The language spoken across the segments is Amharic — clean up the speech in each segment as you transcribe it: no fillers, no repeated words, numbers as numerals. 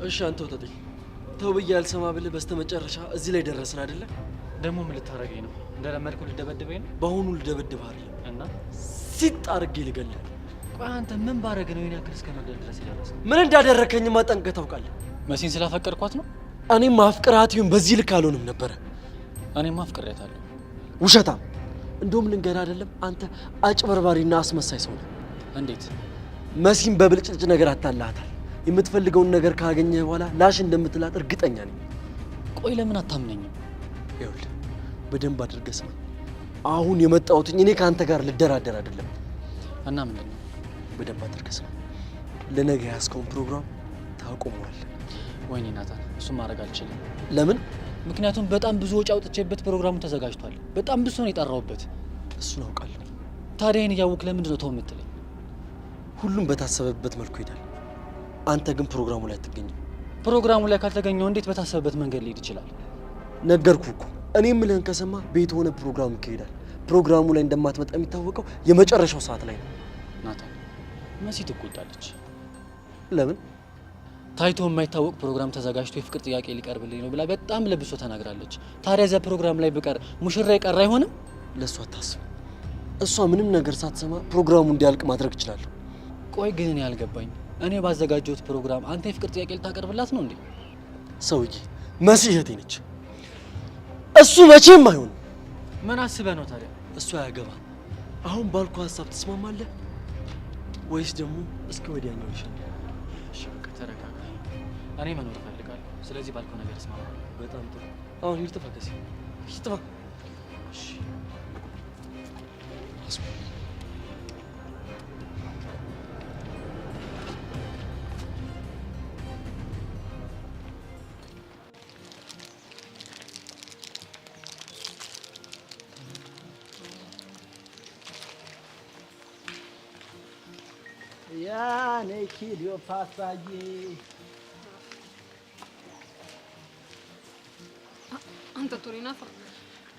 እሺ አንተ ወጣጤ ተው ብዬ አልሰማ ብለህ በስተመጨረሻ እዚህ ላይ ደረስን አይደለ? ደግሞ ምን ልታረገኝ ነው? እንደለመድኩ ልደበድበኝ ነው? በአሁኑ ልደበድብህ አይደለም እና ሲጥ አድርጌ ልገልህ። ቆይ አንተ ምን ባረግ ነው ይሄን ያክል እስከ መግደል ድረስ የደረስከው? ምን እንዳደረከኝማ ጠንቅቀህ ታውቃለህ። መሲን ስላፈቀርኳት ነው? እኔም ማፍቀራት ይሁን በዚህ ልክ አልሆንም ነበረ። እኔም ማፍቀሪያታለሁ። ውሸታም። እንደውም ልንገርህ አይደለም አንተ አጭበርባሪና አስመሳይ ሰው ነህ። እንዴት? መሲን በብልጭልጭ ነገር አታላሃታል። የምትፈልገውን ነገር ካገኘህ በኋላ ላሽ እንደምትላት እርግጠኛ ነኝ። ቆይ ለምን አታምነኝም? ይኸውልህ በደንብ አድርገህ ስማ። አሁን የመጣሁት እኔ ከአንተ ጋር ልደራደር አይደለም። እና ምንድን ነው? በደንብ አድርገህ ስማ። ለነገ ያዝከውን ፕሮግራም ታቆመዋለህ። ወይኔ ናታን፣ እሱን ማድረግ አልችልም። ለምን? ምክንያቱም በጣም ብዙ ወጪ አውጥቼበት ፕሮግራሙ ተዘጋጅቷል። በጣም ብዙ ነው የጠራሁበት። እሱን አውቃለሁ። ታዲያ ይሄን እያወቅህ ለምንድን ነው ተው የምትለኝ? ሁሉም በታሰበበት መልኩ ይሄዳል። አንተ ግን ፕሮግራሙ ላይ አትገኝም። ፕሮግራሙ ላይ ካልተገኘው እንዴት በታሰበበት መንገድ ሊሄድ ይችላል? ነገርኩህ እኮ። እኔ የምልህን ከሰማ ቤት ሆነ ፕሮግራሙ ይካሄዳል። ፕሮግራሙ ላይ እንደማትመጣ የሚታወቀው የመጨረሻው ሰዓት ላይ ነው። ናታን፣ መሲ ትቆጣለች። ለምን? ታይቶ የማይታወቅ ፕሮግራም ተዘጋጅቶ የፍቅር ጥያቄ ሊቀርብልኝ ነው ብላ በጣም ለብሶ ተናግራለች። ታዲያ እዛ ፕሮግራም ላይ ብቀር ሙሽራ ይቀር አይሆንም? ለእሷ አታስብ። እሷ ምንም ነገር ሳትሰማ ፕሮግራሙ እንዲያልቅ ማድረግ እችላለሁ። ቆይ ግን እኔ ያልገባኝ፣ እኔ ባዘጋጀሁት ፕሮግራም አንተ የፍቅር ጥያቄ ልታቀርብላት ነው እንዴ? ሰውዬ መሲ እህቴ ነች። እሱ መቼም አይሆንም። ምን አስበህ ነው ታዲያ? እሱ አያገባ። አሁን ባልኩ ሀሳብ ትስማማለህ ወይስ ደግሞ እስከ ወዲያኛው ይሻላል? እሺ በቃ ተረጋጋ። እኔ መኖር እፈልጋለሁ። ስለዚህ ባልከው ነገር እስማማለሁ። በጣም ጥሩ። አሁን ሂድ፣ ጥፋ። ከዚህ ሂድ፣ ጥፋ። እሺ ያኔ ክሊዮፓትራዬ አንተ ቱሪናፋ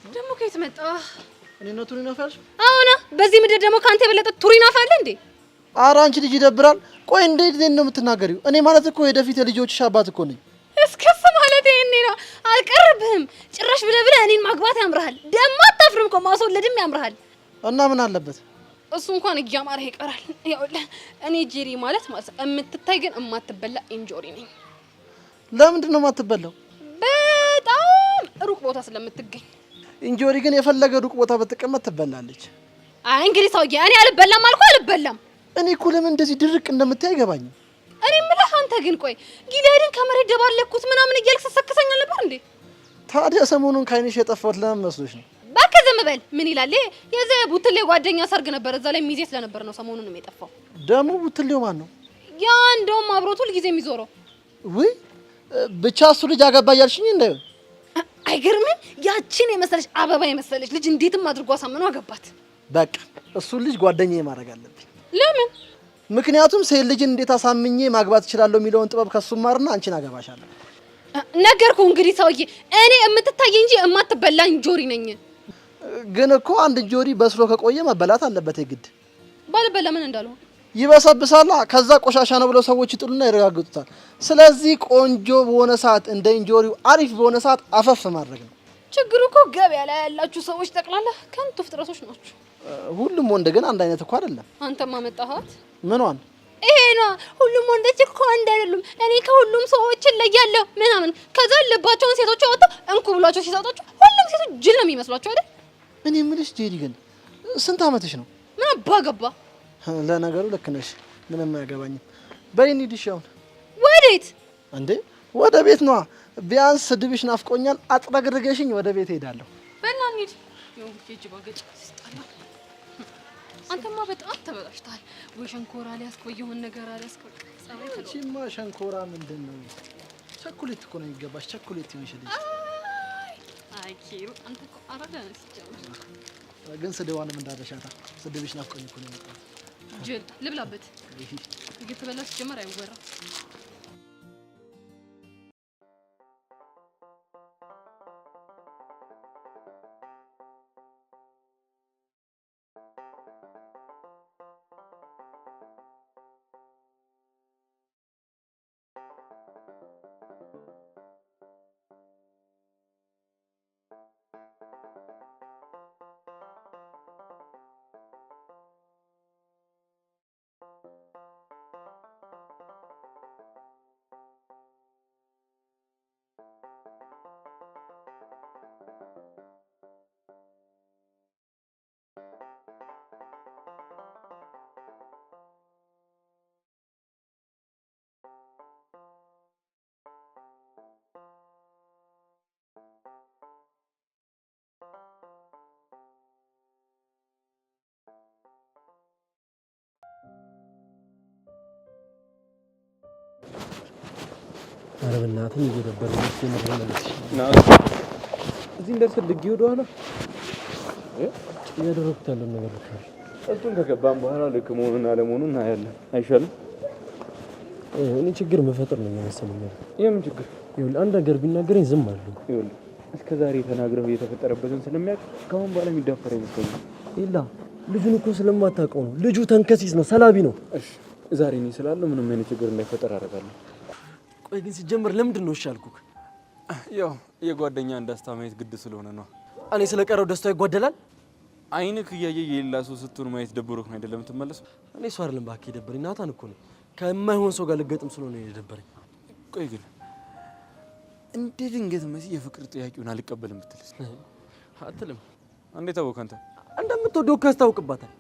ደግሞ ከየት መጣ? እኔ ነው ቱሪናፋሽ? አዎና፣ በዚህ ምድር ደግሞ ካንተ የበለጠ ቱሪናፋ አለ እንዴ? ኧረ አንቺ ልጅ ይደብራል። ቆይ እንዴት ነው የምትናገሪው? እኔ ማለት እኮ የደፊት የልጆችሽ አባት እኮ ነኝ። እስከስ ማለት ይሄኔ ነው። አልቀርብህም። ጭራሽ ብለህ እኔን ማግባት ያምርሃል። ደግሞ አታፍርም እኮ ማስወለድም ያምርሃል። እና ምን አለበት? እሱ እንኳን እያማረህ ይቀራል። ይኸውልህ እኔ ጄሪ ማለት የምትታይ ግን እማትበላ እንጆሪ ነኝ። ለምንድን ነው የማትበላው? በጣም ሩቅ ቦታ ስለምትገኝ። እንጆሪ ግን የፈለገ ሩቅ ቦታ ብትቀመጥ ትበላለች። አይ እንግዲህ ሰውዬ እኔ አልበላም አልኩ አልበላም። እኔ እኮ ለምን እንደዚህ ድርቅ እንደምታይ አይገባኝም። እኔ የምልህ አንተ ግን ቆይ ጊዳድን ከመሬት ደባለኩት ምናምን እያልክ ስትሰክሰኛል ነበር እንዴ? ታዲያ ሰሞኑን ከዓይንሽ የጠፋሁት ለምን መስሎሽ ነው? እባክህ ዝም በል። ምን ይላል? የዛ ቡትሌ ጓደኛ ሰርግ ነበር። እዛ ላይ ሚዜ ስለነበር ነው ሰሞኑን የጠፋው። ደግሞ ቡትሌው ማን ነው? ያ እንደውም አብሮት ሁል ጊዜ የሚዞረው። ውይ ብቻ እሱ ልጅ አገባ እያልሽኝ እንዳይሆን። አይገርምም? ያቺን የመሰለች አበባ የመሰለች ልጅ እንዴትም አድርጎ አሳምኖ አገባት። በቃ እሱን ልጅ ጓደኛዬ ማድረግ አለብኝ። ለምን? ምክንያቱም ሴት ልጅን እንዴት አሳምኜ ማግባት እችላለሁ የሚለውን ጥበብ ከሱ ማርና አንቺን አገባሻለሁ። ነገርኩ እንግዲህ ሰውዬ፣ እኔ የምትታይ እንጂ የማትበላ እንጆሪ ነኝ። ግን እኮ አንድ እንጆሪ በስሎ ከቆየ መበላት አለበት የግድ። ባልበላ ምን እንዳልሆነ ይበሰብሳላ። ከዛ ቆሻሻ ነው ብለው ሰዎች ይጥሉና ይረጋግጡታል። ስለዚህ ቆንጆ በሆነ ሰዓት እንደ እንጆሪው አሪፍ በሆነ ሰዓት አፈፍ ማድረግ ነው። ችግሩ እኮ ገበያ ላይ ያላችሁ ሰዎች ጠቅላላ ከንቱ ፍጥረቶች ናችሁ። ሁሉም ወንድ ግን አንድ አይነት እኮ አይደለም። አንተማ መጣሃት ምኗን? ይሄ ነው ሁሉም ወንዶች እኮ አንድ አይደሉም። እኔ ከሁሉም ሰዎች እለያለሁ ምናምን። ከዛ ልባቸውን ሴቶች አወጣው እንኩ ብሏቸው ሲሰጣቸው ሁሉም ሴቶች ጅል ነው የሚመስሏቸው አይደል? እኔ የምልሽ ጄሪ ግን ስንት አመትሽ ነው? ምን አባ ገባ? ለነገሩ ልክ ነሽ። ምንም አያገባኝም። በይ እንሂድ። እሺ አሁን ወዴት? እንዴ ወደ ቤት ነዋ። ቢያንስ ስድብሽ ናፍቆኛል። አጥረግርገሽኝ ወደ ቤት ሄዳለሁ። በእና እንሂድ። ይኸው ባገጭ ሲስጣላ። አንተማ በጣም ተበላሽተሃል። ወይ ሸንኮራ ሊያስክ ወይ የሆነ ነገር አሊያስክ። ጸባይ ተለው። እቺማ ሸንኮራ ምንድን ነው? ቸኮሌት እኮ ነው የሚገባሽ። ቸኮሌት ይመስልሽ። አይ ኪሩ አንተ እኮ አራዳ ነህ ሲጀምር። ግን ስድዋንም እንዳደሻታ። ስድብሽ ናፍቆኝ እኮ ነው የመጣሁት። ጅል ልብላበት። እየተበላሽ ጀመር አይወራ። ኧረ በእናትህ እየደበረኝ ነው። እዚህ እንደርሰን ልግ ይወደዋል እያደረኩት ያለው ነገር ነው። እሱን ከገባን በኋላ ልክ መሆኑን አለመሆኑን እናያለን። አይሻልም? እኔ ችግር መፈጠር ነው የሚመስለኝ። የምን ችግር? ይኸውልህ አንድ ነገር ቢናገረኝ ዝም አለው። ይኸውልህ እስከ ዛሬ ተናግረው የተፈጠረበትን ስለሚያውቅ ከአሁን በኋላ የሚዳፈር አይመስለኝም። ይላ ልጁን እኮ ስለማታውቀው ነው። ልጁ ተንከሲስ ነው፣ ሰላቢ ነው። እሺ ዛሬ እኔ ስላለው ምንም አይነት ችግር እንዳይፈጠር አደርጋለሁ። ቆይ ግን ሲጀምር ለምንድን ነው እሺ ያልኩህ? ያው የጓደኛ ደስታ ማየት ግድ ስለሆነ ነው። እኔ ስለቀረው ደስታው ይጓደላል? አይንክ እያየ የሌላ ሰው ስትሆን ማየት ደብሮህ ነው አይደለም የምትመለሰው? እኔ እሱ አይደለም እባክህ የደበረኝ፣ ናታን እኮ ነው። ከማይሆን ሰው ጋር ልገጥም ስለሆነ የደበረኝ። ቆይ ግን እንደ ድንገት መሲ የፍቅር ጥያቄውን አልቀበልም ብትልስ? አትልም። እንዴት አወቅህ አንተ? እንደምትወደው እኮ ያስታውቅባታል።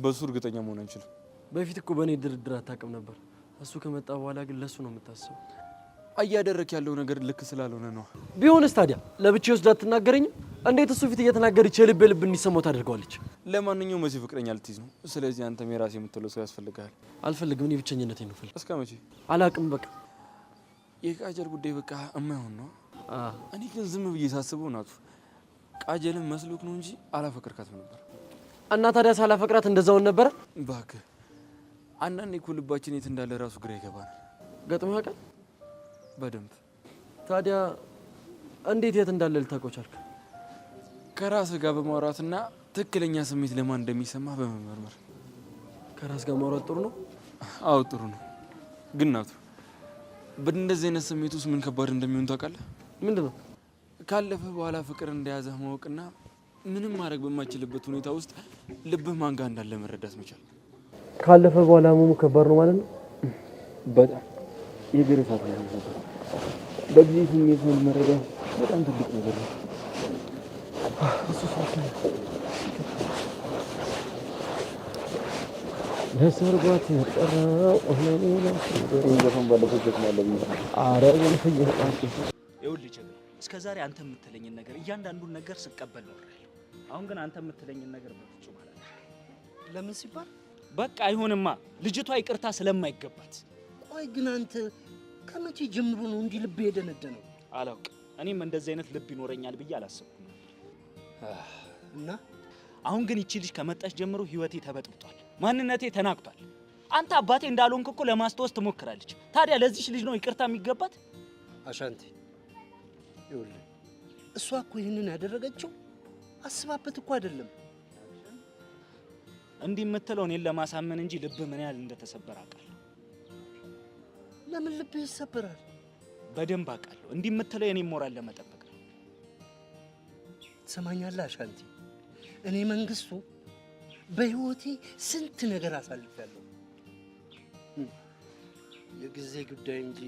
በሱ እርግጠኛ መሆን አንችልም። በፊት እኮ በእኔ ድርድር አታውቅም ነበር። እሱ ከመጣ በኋላ ግን ለሱ ነው የምታስበው። እያደረክ ያለው ነገር ልክ ስላልሆነ ነው። ቢሆንስ ታዲያ ለብቻ ወስዳ አትናገረኝም? እንዴት እሱ ፊት እየተናገረች የልብ ልብ እንዲሰማው ታደርገዋለች? ለማንኛውም መሲ ፍቅረኛ ልትይዝ ነው። ስለዚህ አንተም የራስህ የምትለው ሰው ያስፈልጋል። አልፈልግም። እኔ ብቸኝነቴን ነው ፈልግ። እስከ መቼ? አላውቅም። በቃ የቃጀል ጉዳይ በቃ እማይሆን ነው። እኔ ግን ዝም ብዬ ሳስበው ናቱ ቃጀልን መስሎክ ነው እንጂ አላፈቅርካትም ነበር። እና ታዲያ ሳላፈቅራት እንደዛውን ነበረ? እባክህ አንዳንዴ እኮ ልባችን የት እንዳለ ራሱ ግራ ይገባናል። ገጥሞ ያውቃል? በደንብ። ታዲያ እንዴት የት እንዳለ ልታውቀው ቻልክ? ከራስህ ጋር በማውራትና ትክክለኛ ስሜት ለማን እንደሚሰማ በመመርመር። ከራስ ጋር ማውራት ጥሩ ነው? አዎ ጥሩ ነው። ግን ናቱ በእንደዚህ አይነት ስሜት ውስጥ ምን ከባድ እንደሚሆን ታውቃለህ? ምንድን ነው? ካለፈ በኋላ ፍቅር እንደያዘህ ማወቅና ምንም ማድረግ በማይችልበት ሁኔታ ውስጥ ልብህ ማን ጋር እንዳለ መረዳት መቻል። ካለፈ በኋላ ህመሙ ከባድ ነው ማለት ነው? በጣም የግርፋት ነው። በጊዜ ስሜት መረዳት በጣም ትልቅ ነገር ነው። ለሰርጓት የጠራው ዘፈን ባለፈው ማለት ነው። አረ ይኸውልህ እስከ ዛሬ አንተ የምትለኝን ነገር እያንዳንዱን ነገር ስቀበል ነው። አሁን ግን አንተ የምትለኝን ነገር በፍጹም አላደርግም። ለምን ሲባል በቃ አይሆንማ፣ ልጅቷ ይቅርታ ስለማይገባት። ቆይ ግን አንተ ከመቼ ጀምሮ ነው እንዲህ ልብ የደነደነው? አላውቅም። እኔም እንደዚህ አይነት ልብ ይኖረኛል ብዬ አላሰብኩም እና አሁን ግን ይቺ ልጅ ከመጣች ጀምሮ ህይወቴ ተበጥብጧል፣ ማንነቴ ተናግቷል። አንተ አባቴ እንዳልሆንክ እኮ ለማስተዋወስ ትሞክራለች። ታዲያ ለዚህ ልጅ ነው ይቅርታ የሚገባት? አሻንቲ ይኸውልህ፣ እሷ እኮ ይህንን ያደረገችው አስባበት እኮ አይደለም። እንዲህ የምትለው እኔን ለማሳመን እንጂ ልብ ምን ያህል እንደተሰበረ አውቃለሁ። ለምን ልብ ይሰበራል? በደንብ አውቃለሁ። እንዲህ የምትለው የኔን ሞራል ለመጠበቅ ነው። ትሰማኛለህ አሻንቲ? እኔ መንግስቱ በህይወቴ ስንት ነገር አሳልፌያለሁ። የጊዜ ጉዳይ እንጂ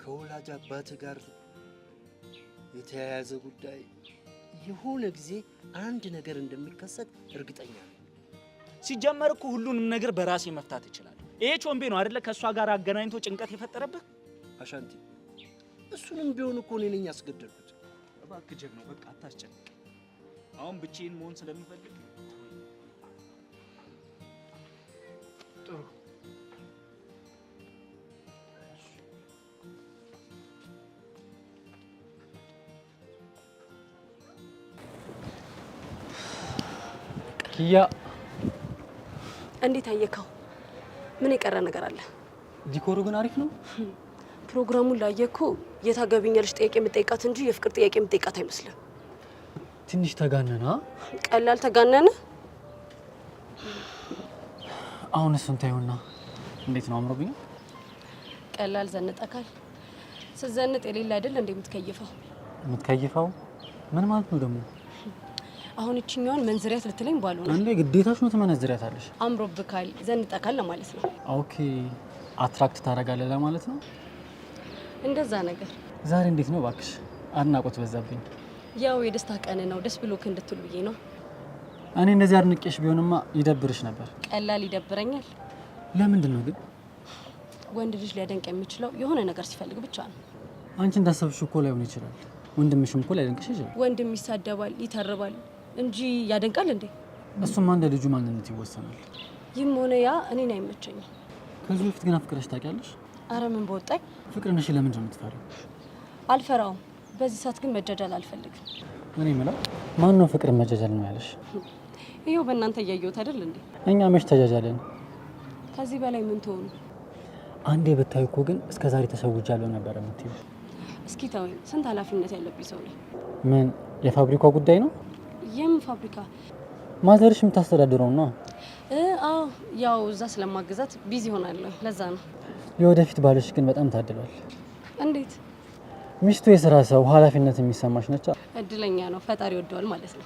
ከወላጅ አባት ጋር የተያያዘ ጉዳይ የሆነ ጊዜ አንድ ነገር እንደሚከሰት እርግጠኛ ነኝ። ሲጀመር እኮ ሁሉንም ነገር በራሴ መፍታት እችላለሁ። ይሄ ቾምቤ ነው አይደለ ከሷ ጋር አገናኝቶ ጭንቀት የፈጠረብህ? አሻንቲ እሱንም ቢሆን እኮ እኔ ነኝ ያስገደልኩት። እባክህ ጀግናው በቃ አታስጨንቅ። አሁን ብቻዬን መሆን ስለምፈልግ ጥሩ ኪያ እንዴት አየከው? ምን የቀረ ነገር አለ? ዲኮሩ ግን አሪፍ ነው። ፕሮግራሙን ላየኩ የታገቢኛለሽ ጥያቄ የምጠይቃት እንጂ የፍቅር ጥያቄ የምጠይቃት አይመስልም። ትንሽ ተጋነና። ቀላል ተጋነነ። አሁን እሱን ታዩና እንዴት ነው አምሮብኝ? ቀላል ዘንጠካል። ስዘንጥ የሌላ አይደል እንዴ የምትከይፈው? የምትከይፈው ምን ማለት ነው ደግሞ? አሁን እቺኛውን መንዝሪያት ልትለኝ ባልሆነ እንዴ ግዴታሽ ነው ትመነዝሪያታለሽ። አምሮብካል ዘንጠካል ለማለት ነው። ኦኬ አትራክት ታደርጋለህ ለማለት ነው። እንደዛ ነገር። ዛሬ እንዴት ነው እባክሽ? አድናቆት በዛብኝ። ያው የደስታ ቀን ነው፣ ደስ ብሎክ እንድትሉ ብዬ ነው። እኔ እንደዚህ አድንቄሽ ቢሆንማ ይደብርሽ ነበር። ቀላል ይደብረኛል። ለምንድን ነው ግን? ወንድ ልጅ ሊያደንቅ የሚችለው የሆነ ነገር ሲፈልግ ብቻ ነው። አንቺ እንዳሰብሽው እኮ ላይሆን ይችላል። ወንድምሽም እኮ ላይደንቅሽ ይችላል። ወንድም ይሳደባል፣ ይተርባል እንጂ ያደንቃል እንዴ? እሱማ እንደ ልጁ ማንነት ይወሰናል። ይህም ሆነ ያ እኔን አይመቸኝም። ከዚህ በፊት ግን አፍቅረሽ ታውቂያለሽ? አረ ምን በወጣኝ። ፍቅርን እሺ ለምን ነው የምትፈሪው? አልፈራውም። በዚህ ሰዓት ግን መጃጃል አልፈልግም። እኔ የምለው ማን ነው ፍቅርን መጃጃል ነው ያለሽ? ይሄው በእናንተ እያየሁት አይደል እንዴ? እኛ መች ተጃጃለን? ከዚህ በላይ ምን ትሆኑ? አንዴ ብታዩ እኮ ግን እስከዛሬ ተሰውጃለሁ ነበር የምትይው። እስኪ ተወኝ። ስንት ኃላፊነት ያለብኝ ሰው ነኝ። ምን የፋብሪካው ጉዳይ ነው? የምን ፋብሪካ? ማዘርሽ የምታስተዳድረው ነው? አዎ ያው እዛ ስለማግዛት ቢዚ ሆናለሁ። ለዛ ነው። የወደፊት ባልሽ ግን በጣም ታድሏል። እንዴት? ሚስቱ የስራ ሰው ኃላፊነት የሚሰማሽ ነች። እድለኛ ነው። ፈጣሪ ወደዋል ማለት ነው።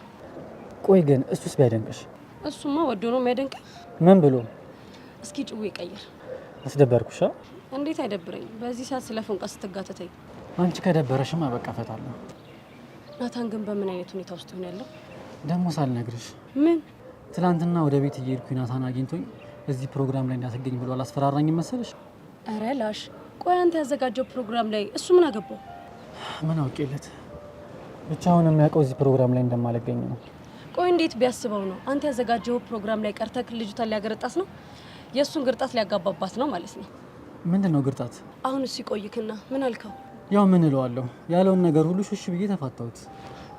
ቆይ ግን እሱስ ቢያደንቅሽ? እሱማ ወዶ ነው የሚያደንቅ። ምን ብሎ? እስኪ ጭዌ ቀይር። አስደበርኩሻ? እንዴት አይደብረኝ? በዚህ ሰዓት ስለ ፎንቃ ስትጋተተኝ። አንቺ ከደበረሽማ በቃ ፈታለሁ። ናታን ግን በምን አይነት ሁኔታ ውስጥ ይሆን ያለው? ደግሞ ሳልነግርሽ ምን? ትላንትና ወደ ቤት እየሄድኩኝ ናታን አግኝቶኝ እዚህ ፕሮግራም ላይ እንዳትገኝ ብሎ አላስፈራራኝ መሰለሽ? አረ ላሽ። ቆይ አንተ ያዘጋጀው ፕሮግራም ላይ እሱ ምን አገባው? ምን አውቄለት። ብቻውን የሚያውቀው እዚህ ፕሮግራም ላይ እንደማልገኝ ነው። ቆይ እንዴት ቢያስበው ነው? አንተ ያዘጋጀው ፕሮግራም ላይ ቀርተክ ልጅቷን ሊያገረጣት ነው? የእሱን ግርጣት ሊያጋባባት ነው ማለት ነው። ምንድን ነው ግርጣት? አሁን እሱ ይቆይክና ምን አልከው? ያው ምን እለዋለሁ፣ ያለውን ነገር ሁሉ ሹሽ ብዬ ተፋታሁት።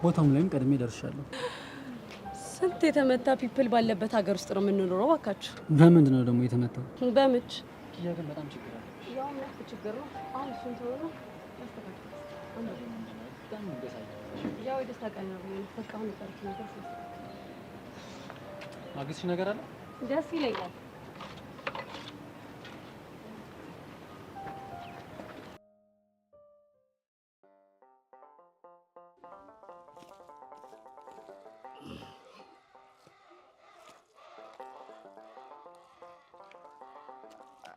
ቦታውም ላይም ቀድሜ ደርሻለሁ። ስንት የተመታ ፒፕል ባለበት ሀገር ውስጥ ነው የምንኖረው። ባካችሁ። በምንድን ነው ደግሞ የተመታው? በምች ያ ግን በጣም ችግር አለ። ያው ምን ችግር ነው? አሁን እሱን ተወው ነው ያው የደስታ ቀን ነው። በቃ አሁን ይቀርክ ነገር አግስሽ ነገር አለ። ደስ ይለኛል።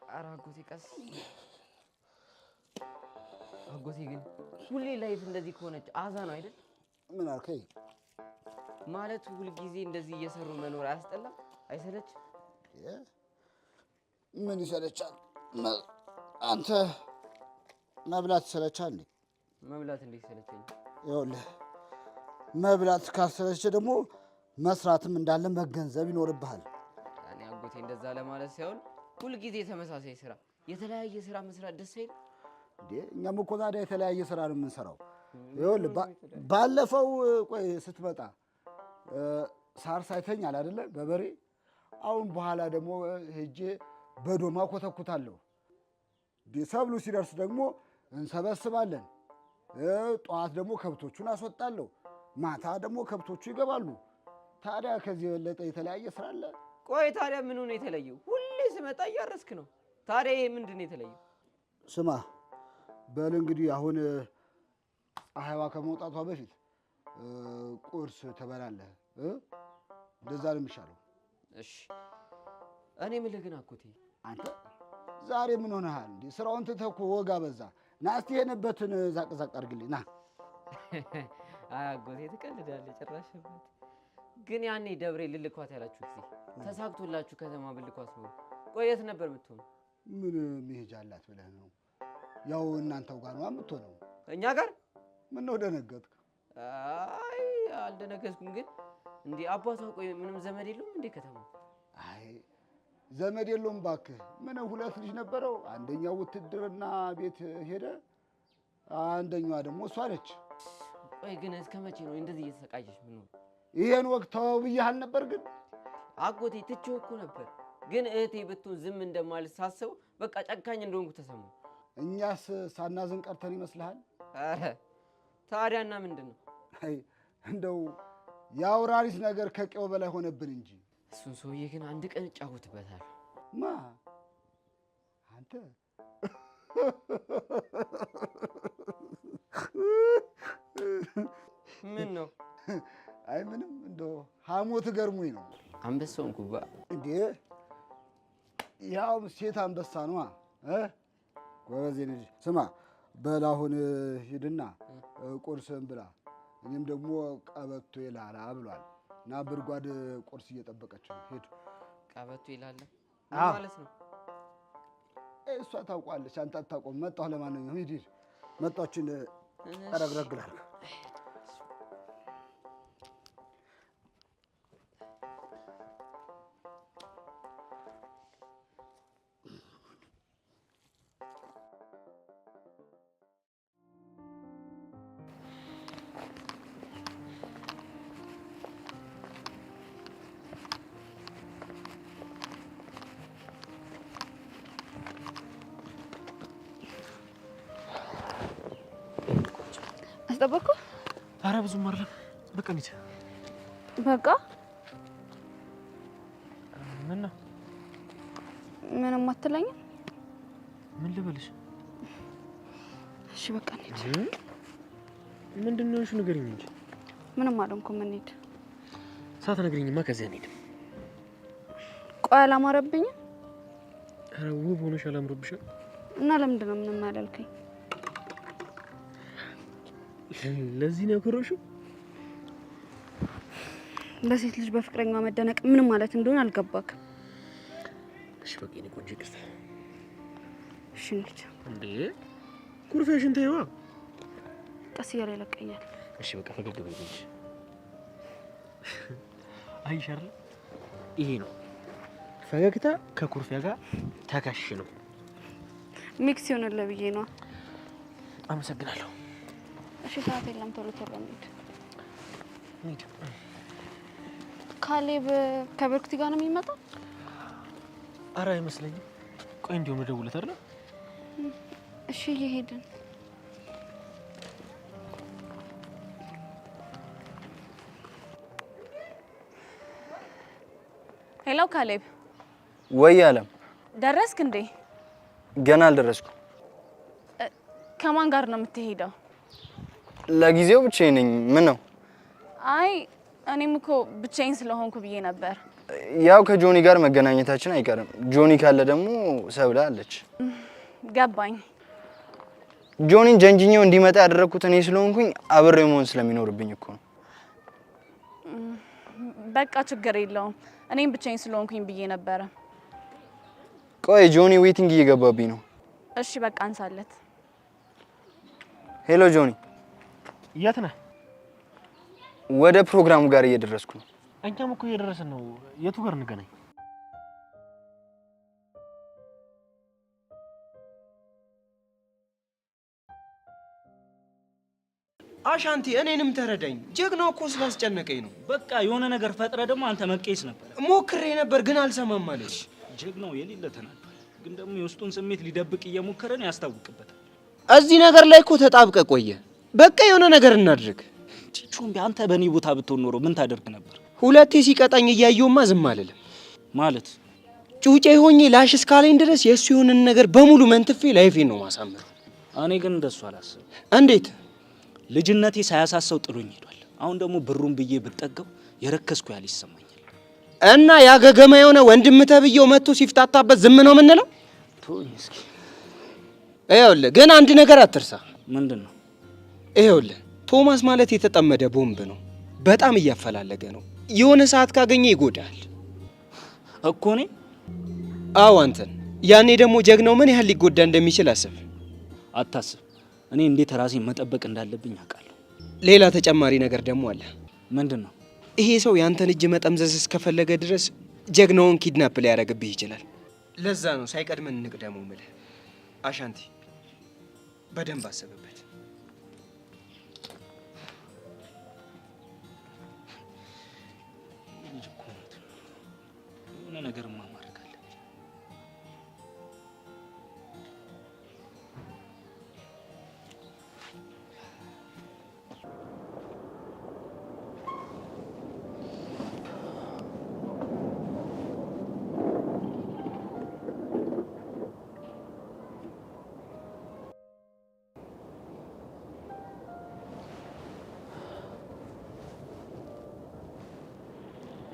ኧረ አጎቴ ቀስ አጎቴ ግን ሁሌ ላይፍ እንደዚህ ከሆነች አዛ ነው አይደል? ምን አልከኝ? ማለት ሁልጊዜ እንደዚህ እየሰሩ መኖር አያስጠላም? አይሰለች? ምን ይሰለቻል? አንተ መብላት ይሰለቻል እንዴ? መብላት እንዴት ይሰለቸኝ? ይኸውልህ መብላት ካልሰለቸ ደግሞ መስራትም እንዳለ መገንዘብ ይኖርብሃል። እኔ አጎቴ እንደዛ ለማለት ሳይሆን ሁልጊዜ ተመሳሳይ ስራ፣ የተለያየ ስራ መስራት ደስ አይልም እንዴ? እኛም እኮ ታዲያ የተለያየ ስራ ነው የምንሰራው። ይኸውልህ ባለፈው ቆይ ስትመጣ ሳር ሳይተኛል አይደለ? በበሬ አሁን በኋላ ደግሞ ሄጄ በዶማ ኮተኩታለሁ። ሰብሉ ሲደርስ ደግሞ እንሰበስባለን። ጠዋት ደግሞ ከብቶቹን አስወጣለሁ። ማታ ደግሞ ከብቶቹ ይገባሉ። ታዲያ ከዚህ የበለጠ የተለያየ ስራ አለ? ቆይ ታዲያ ምን ሆነ የተለየው? ሁሌ ስመጣ እያረስክ ነው። ታዲያ ይሄ ምንድን ነው የተለየው? ስማ በል እንግዲህ አሁን ፀሐይዋ ከመውጣቷ በፊት ቁርስ ትበላለህ። እንደዛ ነው የሚሻለው። እሺ እኔ የምልህ ግን አጎቴ አንተ ዛሬ ምን ሆነሃል እንዴ? ስራውን ትተህ እኮ ወጋ በዛ። ና እስቲ የነበትን ዛቅ ዛቅ አድርግልኝ ና። አይ አጎቴ ትቀልዳለህ ጭራሽበት። ግን ያኔ ደብሬ ልልኳት ያላችሁ ጊዜ ተሳክቶላችሁ ከተማ ብልኳት ነው። ቆይ የት ነበር የምትሆኑ? ምን መሄጃ አላት ብለህ ነው? ያው እናንተው ጋር ነው የምትሆነው። እኛ ጋር? ምን ነው ደነገጥክ? አይ አልደነገጥኩም። ግን እንዴ አባቷ ቆይ ምንም ዘመድ የለውም እንዴ ከተማ? አይ ዘመድ የለውም እባክህ። ምን ሁለት ልጅ ነበረው። አንደኛው ውትድርና ቤት ሄደ፣ አንደኛዋ ደግሞ እሷ ነች። ቆይ ግን እስከ መቼ ነው እንደዚህ እየተሰቃየሽ ምን? ይሄን ወቅት ተወው ብዬሃል ነበር። ግን አጎቴ ትቼው እኮ ነበር። ግን እህቴ ብትሆን ዝም እንደማለት ሳስበው በቃ ጨካኝ እንደሆንኩ ተሰማኝ። እኛስ ሳናዝን ቀርተን ይመስልሃል? ኧረ ታዲያና ምንድን ነው? አይ እንደው የአውራሪስ ነገር ከቄው በላይ ሆነብን እንጂ። እሱን ሰውዬ ግን አንድ ቀን እጫወትበታለሁ። ማ አንተ? ምን ነው? አይ ምንም እንደው ሐሞት ገርሞኝ ነው። አንበሳውን ኩባ እንዴ ያው ሴት አንበሳ ነዋ። ጎበዜ ልጅ። ስማ በል አሁን ሂድና ቁርስን ብላ። እኔም ደግሞ ቀበቶ ይላላ ብሏል እና ብርጓድ ቁርስ እየጠበቀች ነው። ሂድ። ቀበቶ ይላል ማለት ነው? እሷ ታውቋለች፣ አንተ አታውቀውም። መጣሁ። ለማንኛውም ሂድ ሂድ። መጣችን ረግረግላል። አልጠበቅኩም። ኧረ ብዙም አይደለም። በቃ እንሂድ። በቃ ምን ነው? ምንም አትለኝም? ምን ልበልሽ? እሺ በቃ እንሂድ። ምንድን ነው እሺ ንገሪኝ እንጂ። ምንም አልሆንኩም። እንሂድ። ሳትነግሪኝማ ከዚያ አንሄድም። ቆይ አላማረብኝም? ኧረ ውብ ሆነሽ አላምሮብሽም? እና ለምንድን ነው ምንም ያላልከኝ? ለዚህ ነው ያኮረፍሽው? ለሴት ልጅ በፍቅረኛ መደነቅ ምን ማለት እንደሆነ አልገባክም። እሺ በቃ የእኔ ቆንጆ ይቅርታ። እሺ እንሂድ። እንዴ ኩርፊያሽን ተይዋ። ቀስ እያለ ይለቀኛል። እሺ በቃ ፈገግ በይ እንጂ። አይሽ አይደል? ይሄ ነው ፈገግታ ከኩርፊያ ጋር ተካሽ ነው። ሚክስ ይሆንልህ ብዬ ነው። አመሰግናለሁ። እሺ ሰዓት የለም፣ ቶሎ ቶሎ እንሂድ። እንሂድ። ካሌብ ከብርክቲ ጋር ነው የሚመጣው? ኧረ አይመስለኝም። ቆይ እንዲሁ መደውለት አይደል? እሺ እየሄድን። ሄሎ ካሌብ። ወይ አለም፣ ደረስክ እንዴ? ገና አልደረስኩም። ከማን ጋር ነው የምትሄደው? ለጊዜው ብቻዬን ነኝ። ምን ነው? አይ እኔም እኮ ብቻዬን ስለሆንኩ ብዬ ነበር። ያው ከጆኒ ጋር መገናኘታችን አይቀርም። ጆኒ ካለ ደግሞ ሰብላ አለች። ገባኝ። ጆኒን ጀንጅኛው እንዲመጣ ያደረኩት እኔ ስለሆንኩኝ አብሬው መሆን ስለሚኖርብኝ እኮ ነው። በቃ ችግር የለውም። እኔም ብቻዬን ስለሆንኩኝ ብዬ ነበረ። ቆይ ጆኒ ዌቲንግ እየገባብኝ ነው። እሺ በቃ አንሳለት። ሄሎ ጆኒ። የት ነህ? ወደ ፕሮግራሙ ጋር እየደረስኩ ነው። እኛም እኮ እየደረስን ነው። የቱ ጋር እንገናኝ? አሻንቲ እኔንም ተረዳኝ። ጀግናው እኮ ስላስጨነቀኝ ነው። በቃ የሆነ ነገር ፈጥረ ደግሞ አንተ መቄስ ነበር። ሞክሬ ነበር ግን አልሰማም አለሽ። ጀግናው የሌለ ተናዷል። ግን ደግሞ የውስጡን ስሜት ሊደብቅ እየሞከረ ነው፣ ያስታውቅበታል። እዚህ ነገር ላይ እኮ ተጣብቀ ቆየ። በቃ የሆነ ነገር እናድርግ። ቹምቢ አንተ በእኔ ቦታ ብትሆን ኖሮ ምን ታደርግ ነበር? ሁለቴ ሲቀጣኝ እያየውማ ዝም አልልም። ማለት ጩጬ ሆኜ ላሽ እስካለኝ ድረስ የእሱ የሆነን ነገር በሙሉ መንትፌ ላይፌን ነው ማሳመር። እኔ ግን እንደሱ አላስብም። እንዴት? ልጅነቴ ሳያሳሰው ጥሎኝ ሄዷል። አሁን ደግሞ ብሩን ብዬ ብጠገው የረከስኩ ያህል ይሰማኛል። እና ያገገማ የሆነ ወንድም ተብዬው መጥቶ ሲፍታታበት ዝም ነው የምንለው? ተወኝ እስኪ። ይኸውልህ ግን አንድ ነገር አትርሳ። ምንድን ነው? ይኸውልህ ቶማስ ማለት የተጠመደ ቦምብ ነው። በጣም እያፈላለገ ነው። የሆነ ሰዓት ካገኘ ይጎዳል እኮ እኔ። አዎ አንተን። ያኔ ደግሞ ጀግናው ምን ያህል ሊጎዳ እንደሚችል አስብ። አታስብ። እኔ እንዴት ራሴን መጠበቅ እንዳለብኝ አውቃለሁ። ሌላ ተጨማሪ ነገር ደግሞ አለ። ምንድን ነው? ይሄ ሰው ያንተን እጅ መጠምዘዝ እስከፈለገ ድረስ ጀግናውን ኪድናፕ ሊያደርግብህ ይችላል። ለዛ ነው ሳይቀድመን እንቅደመው የምልህ። አሻንቲ በደንብ አስብበት። የሆነ ነገር ማድረግ አለብኝ።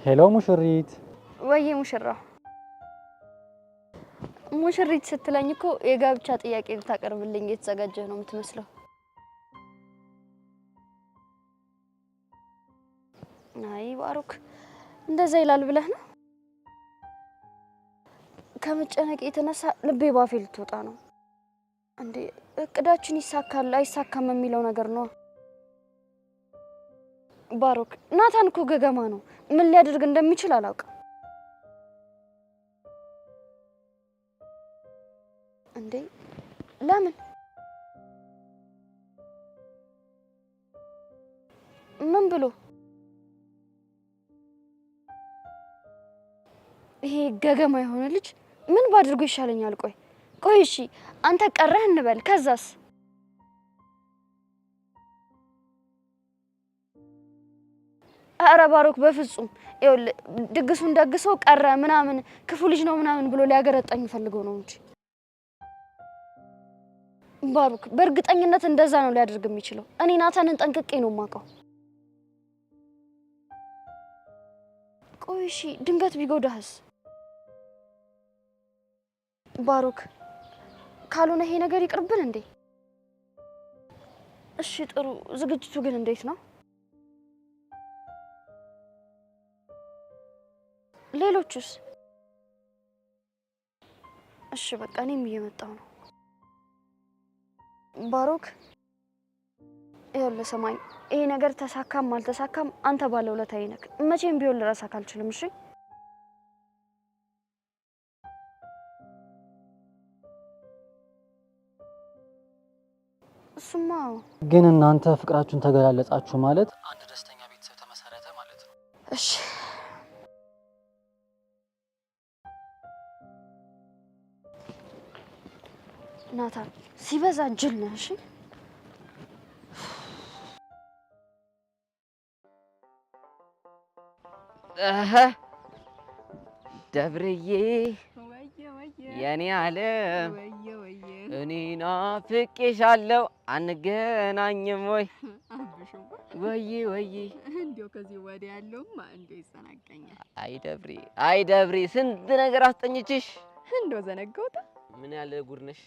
ሄሎ ሙሽሪት። ወይ ሙሽራው። ሙሽሪት ስትለኝ እኮ የጋብቻ ጥያቄ ልታቀርብልኝ የተዘጋጀህ ነው የምትመስለው። አይ ባሩክ እንደዛ ይላል ብለህ ነው? ከመጨነቅ የተነሳ ልቤ ባፌ ልትወጣ ነው። እንዴ እቅዳችን ይሳካል አይሳካም የሚለው ነገር ነው። ባሩክ ናታን እኮ ገገማ ነው። ምን ሊያደርግ እንደሚችል አላውቅም። እንዴ ለምን? ምን ብሎ? ይሄ ገገማ የሆነ ልጅ ምን ባድርጎ ይሻለኛል? ቆይ እሺ አንተ ቀረህ እንበል፣ ከዛስ? ኧረ ባሮክ በፍጹም ይኸውልህ ድግሱን ደግሰው ቀረ ምናምን ክፉ ልጅ ነው ምናምን ብሎ ሊያገረጣኝ ፈልገው ነው እንጂ ባሮክ በእርግጠኝነት እንደዛ ነው ሊያደርግ የሚችለው። እኔ ናታንን ጠንቅቄ ነው የማውቀው። ቆይ እሺ ድንገት ቢጎዳህስ? ባሮክ ካልሆነ ይሄ ነገር ይቅርብን እንዴ? እሺ ጥሩ። ዝግጅቱ ግን እንዴት ነው? ሌሎቹስ? እሺ በቃ እኔም እየመጣሁ ነው። ባሮክ ይኸውልህ ሰማኝ፣ ይሄ ነገር ተሳካም አልተሳካም አንተ ባለውለታዬ ነህ። መቼም ቢሆን ልረሳህ አልችልም። እሺ እሱማ ግን እናንተ ፍቅራችሁን ተገላለጻችሁ ማለት አንድ ደስተኛ ቤተሰብ ተመሰረተ ማለት ነው። እሺ ናታን ሲበዛ ጅል ነህ። እሺ ደብርዬ የኔ ዓለም እኔ ናፍቄሻለሁ አንገናኝም ወይ ወይ እንዴው ከዚህ ወዲያ ያለውማ እንዴው ይሰናቀኛል። አይ ደብሬ ስንት ነገር አስጠኝችሽ እንዴው ዘነጋውታ። ምን ያለ ጉድ ነሽ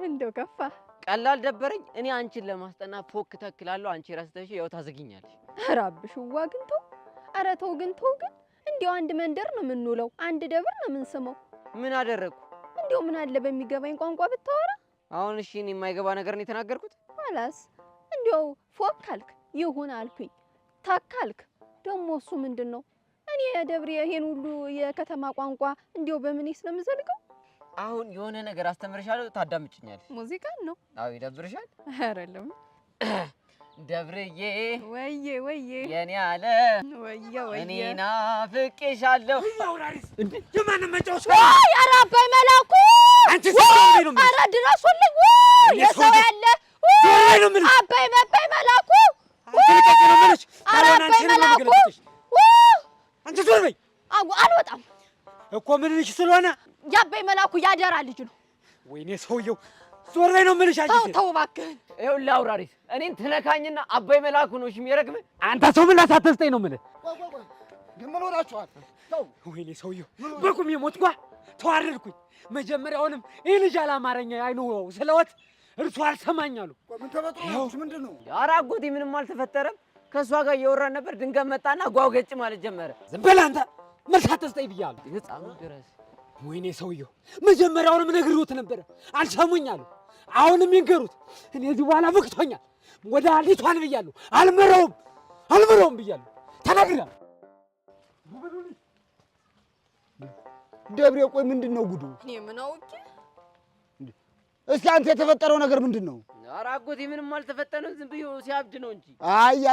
እንዴው ከፋ። ቀላል ደበረኝ። እኔ አንቺን ለማስጠና ፎክ ተክላለሁ፣ አንቺ ረስተሽ ያው ታዘግኛለሽ። አራብሽዋ ግን ተው፣ ኧረ ተው ግን እንዴው አንድ መንደር ነው የምንውለው፣ አንድ ደብር ነው የምንስመው። ምን አደረኩ? እንዴው ምን አለ በሚገባኝ ቋንቋ ብታወራ። አሁን እሺ እኔ የማይገባ ነገር ነው የተናገርኩት። አላስ እንዴው ፎክ ካልክ ይሁን አልኩኝ፣ ታካልክ ደግሞ እሱ ምንድነው? እኔ ደብሬ ይሄን ሁሉ የከተማ ቋንቋ እንዴው በምን ስለምዘልቀው? አሁን የሆነ ነገር አስተምርሻለሁ፣ ታዳምጭኛለሽ። ሙዚቃን ነው? አዎ ይደብርሻል? አይደለም ደብርዬ ወዬ የኔ አለ ወዬ እኔ ናፍቄሻለሁ። እንዴ የማን መጫወቻ? ወይ ኧረ አባይ መላኩ አንቺ ሰው ነው። ኧረ ድረሱልኝ። የሰው ያለ አባይ መላኩ አንቺ ነው ማለት አሁን አንቺ ነው ማለት አንቺ ዞር በይ። አልወጣም እኮ ምን ልጅ ስለሆነ የአባይ መላኩ ያደራ ልጅ ነው። ወይኔ ሰውየው ዞር በይ ነው የምልሽ። አንቺ ተው እባክህን። ይኸውልህ አውራሪስ እኔን ትነካኝና አባይ መላኩ ነው እሺ የሚረግም። አንተ ሰው ምን ላሳተስተኝ ነው የምልህ። ግን ምን ሆናችኋል? ተው። ወይኔ ሰውየው በቁም የሞትኳ ተዋረድኩኝ። መጀመሪያውንም ይህ ልጅ አላማረኛ አይኑ ስለወት እርሱ አልሰማኛሉ። ምን ተፈጥሮ ምንድን ነው? ኧረ አጎቴ ምንም አልተፈጠረም። ከእሷ ጋር እያወራን ነበር። ድንገት መጣና ጓውገጭ ማለት ጀመረ። ዝም በል አንተ መልስ አትስጠኝ ብያለሁ። ህፃኑ ድረስ ወይኔ ሰውየው መጀመሪያውንም ነግሬዎት ነበረ አልሰሙኛሉ። አሁንም ይንገሩት። እኔ እዚህ በኋላ በቅቶኛል። ወደ አሊቷን ብያለሁ። አልምረውም ብያለሁ። ተናግሬያለሁ። ደብሬ ቆይ ምንድን ነው ጉዱ? እኔ ምን አውቄ? እስኪ አንተ የተፈጠረው ነገር ምንድን ነው? ኧረ አጎቴ ምንም አልተፈጠረም። ዝም ብዬ ሲያብድ ነው እንጂ። አይ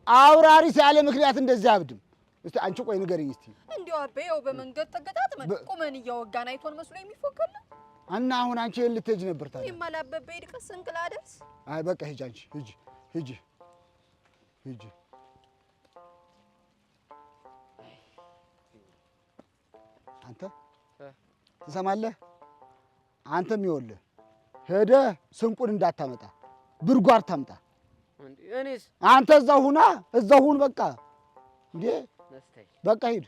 አውራሪስ ያለ ምክንያት እንደዚህ አብድም። እስቲ አንቺ ቆይ ንገሪኝ እስቲ። እንዴው አበየው በመንገድ ተገጣጥ ቁመን እያወጋን አይቶን መስሎ የሚፎከል እና አሁን አንቺ ልትሄጂ ነበር ታዲያ? ይማላበበ ይድቀስ እንቅላደስ። አይ በቃ ሂጂ አንቺ ሂጂ። አንተ ትሰማለህ? አንተም ይኸውልህ ሄደህ ስንቁን እንዳታመጣ ብርጓር ታምጣ። እኔስ? አንተ እዛው ሁን በቃ። እንዴ በቃ ሂድ።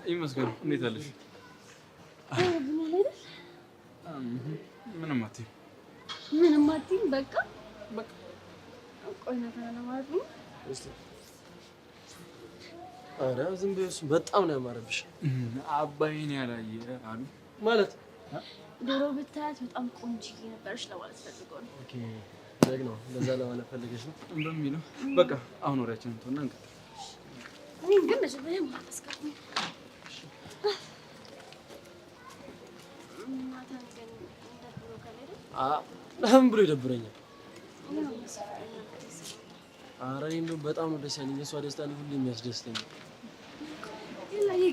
ይመስገን። እንዴት አለሽ? ምንም አትይም። በቃ ቆይ ናታን ማለት ነው። ኧረ ዝም ብዬሽ በጣም ነው ያማረብሽ። አባይን ያላየ አሉ ማለት ድሮ ብታያት በጣም ቆንጆ ነበርሽ ለማለት ፈልገው ነው። ኦኬ ደግ ነው ለዛ ለማለት ፈልገሽ ነው በሚለው በቃ አሁን ወሬያችንን ተውና እንቀጥል። እኔ ግን መጀመሪያ ማለት አስቀርኝ ናታን ግን ለምን ብሎ ይደብረኛል? ኧረ እኔ እንደው በጣም ነው ደስ ያለኝ። የእሷ ደስታ ነው ሁሌ የሚያስደስተኝ።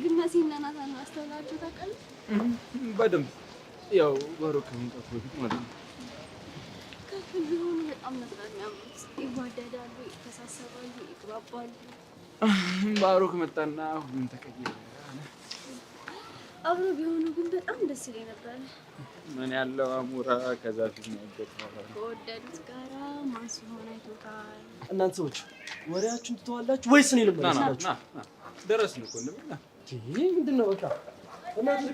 ግን መሲና ናታን አስተውላችሁ ታውቃለህ? በደንብ ያው ባሮክ ከመምጣቱ በፊት ማለት ነው። ከሁሉም በጣም ነበር የሚያምኑት። ይዋደዳሉ፣ ይተሳሰባሉ፣ ይግባባሉ። ባሮክ መጣና ሁሉም ተቀየረ። አብሮ ቢሆኑ ግን በጣም ደስ ይለኝ ነበር። ምን ያለው አሞራ ከዛ ፊት ነው ያገባው። ከወደዱት ጋራ ማን ሲሆን አይቶታል። እናንተ ሰዎች ወሬያችሁን ትተዋላችሁ ወይስ እኔ ልመለስላችሁ? ደረስን እኮ እንደምን ይሄ ምንድን ነው? በቃ እናንተ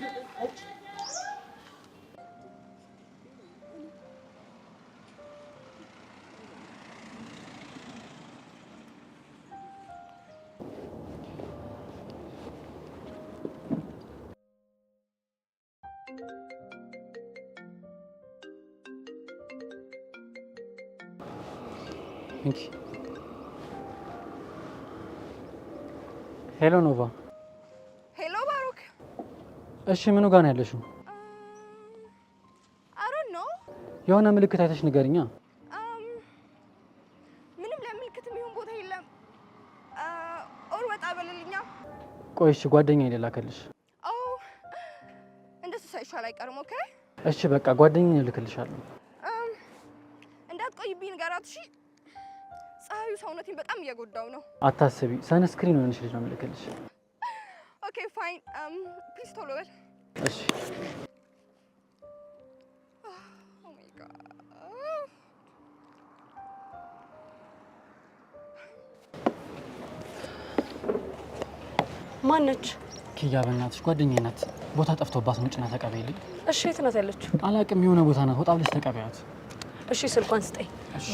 ሄሎ ኖቫ። ሄሎ ባሩክ። እሺ ምኑ ጋር ነው ያለሽው? አሮን ነው። የሆነ ምልክት አይተሽ ንገሪኛ። ምንም ለምልክት የሚሆን ቦታ የለም። ኦር ወጣ በልልኛ። ቆይ እሺ ጓደኛዬ ልላክልሽ። እንደሱ ሳይሻል አይቀርም። ኦኬ እሺ በቃ ጓደኛዬ ልልክልሻለሁ። እንዳትቆይብኝ ንገራት እሺ። ፀሐዩ ሰውነቴን በጣም እየጎዳው ነው። አታስቢ፣ ሰንስክሪን ሆነሽ ልጅ ነው የምልክልሽ። ኦኬ ፋይን ፕሊዝ ቶሎ በል እሺ። ኦ ማይ ጋድ ማነች? ኪያ በእናትሽ ጓደኛዬ ናት። ቦታ ጠፍቶባት ነው። ጭና ተቀበይልኝ። እሺ የት ናት ያለችው? አላቅም፣ የሆነ ቦታ ናት። ወጣ ብለሽ ተቀበያት። እሺ ስልኳን ስጠኝ።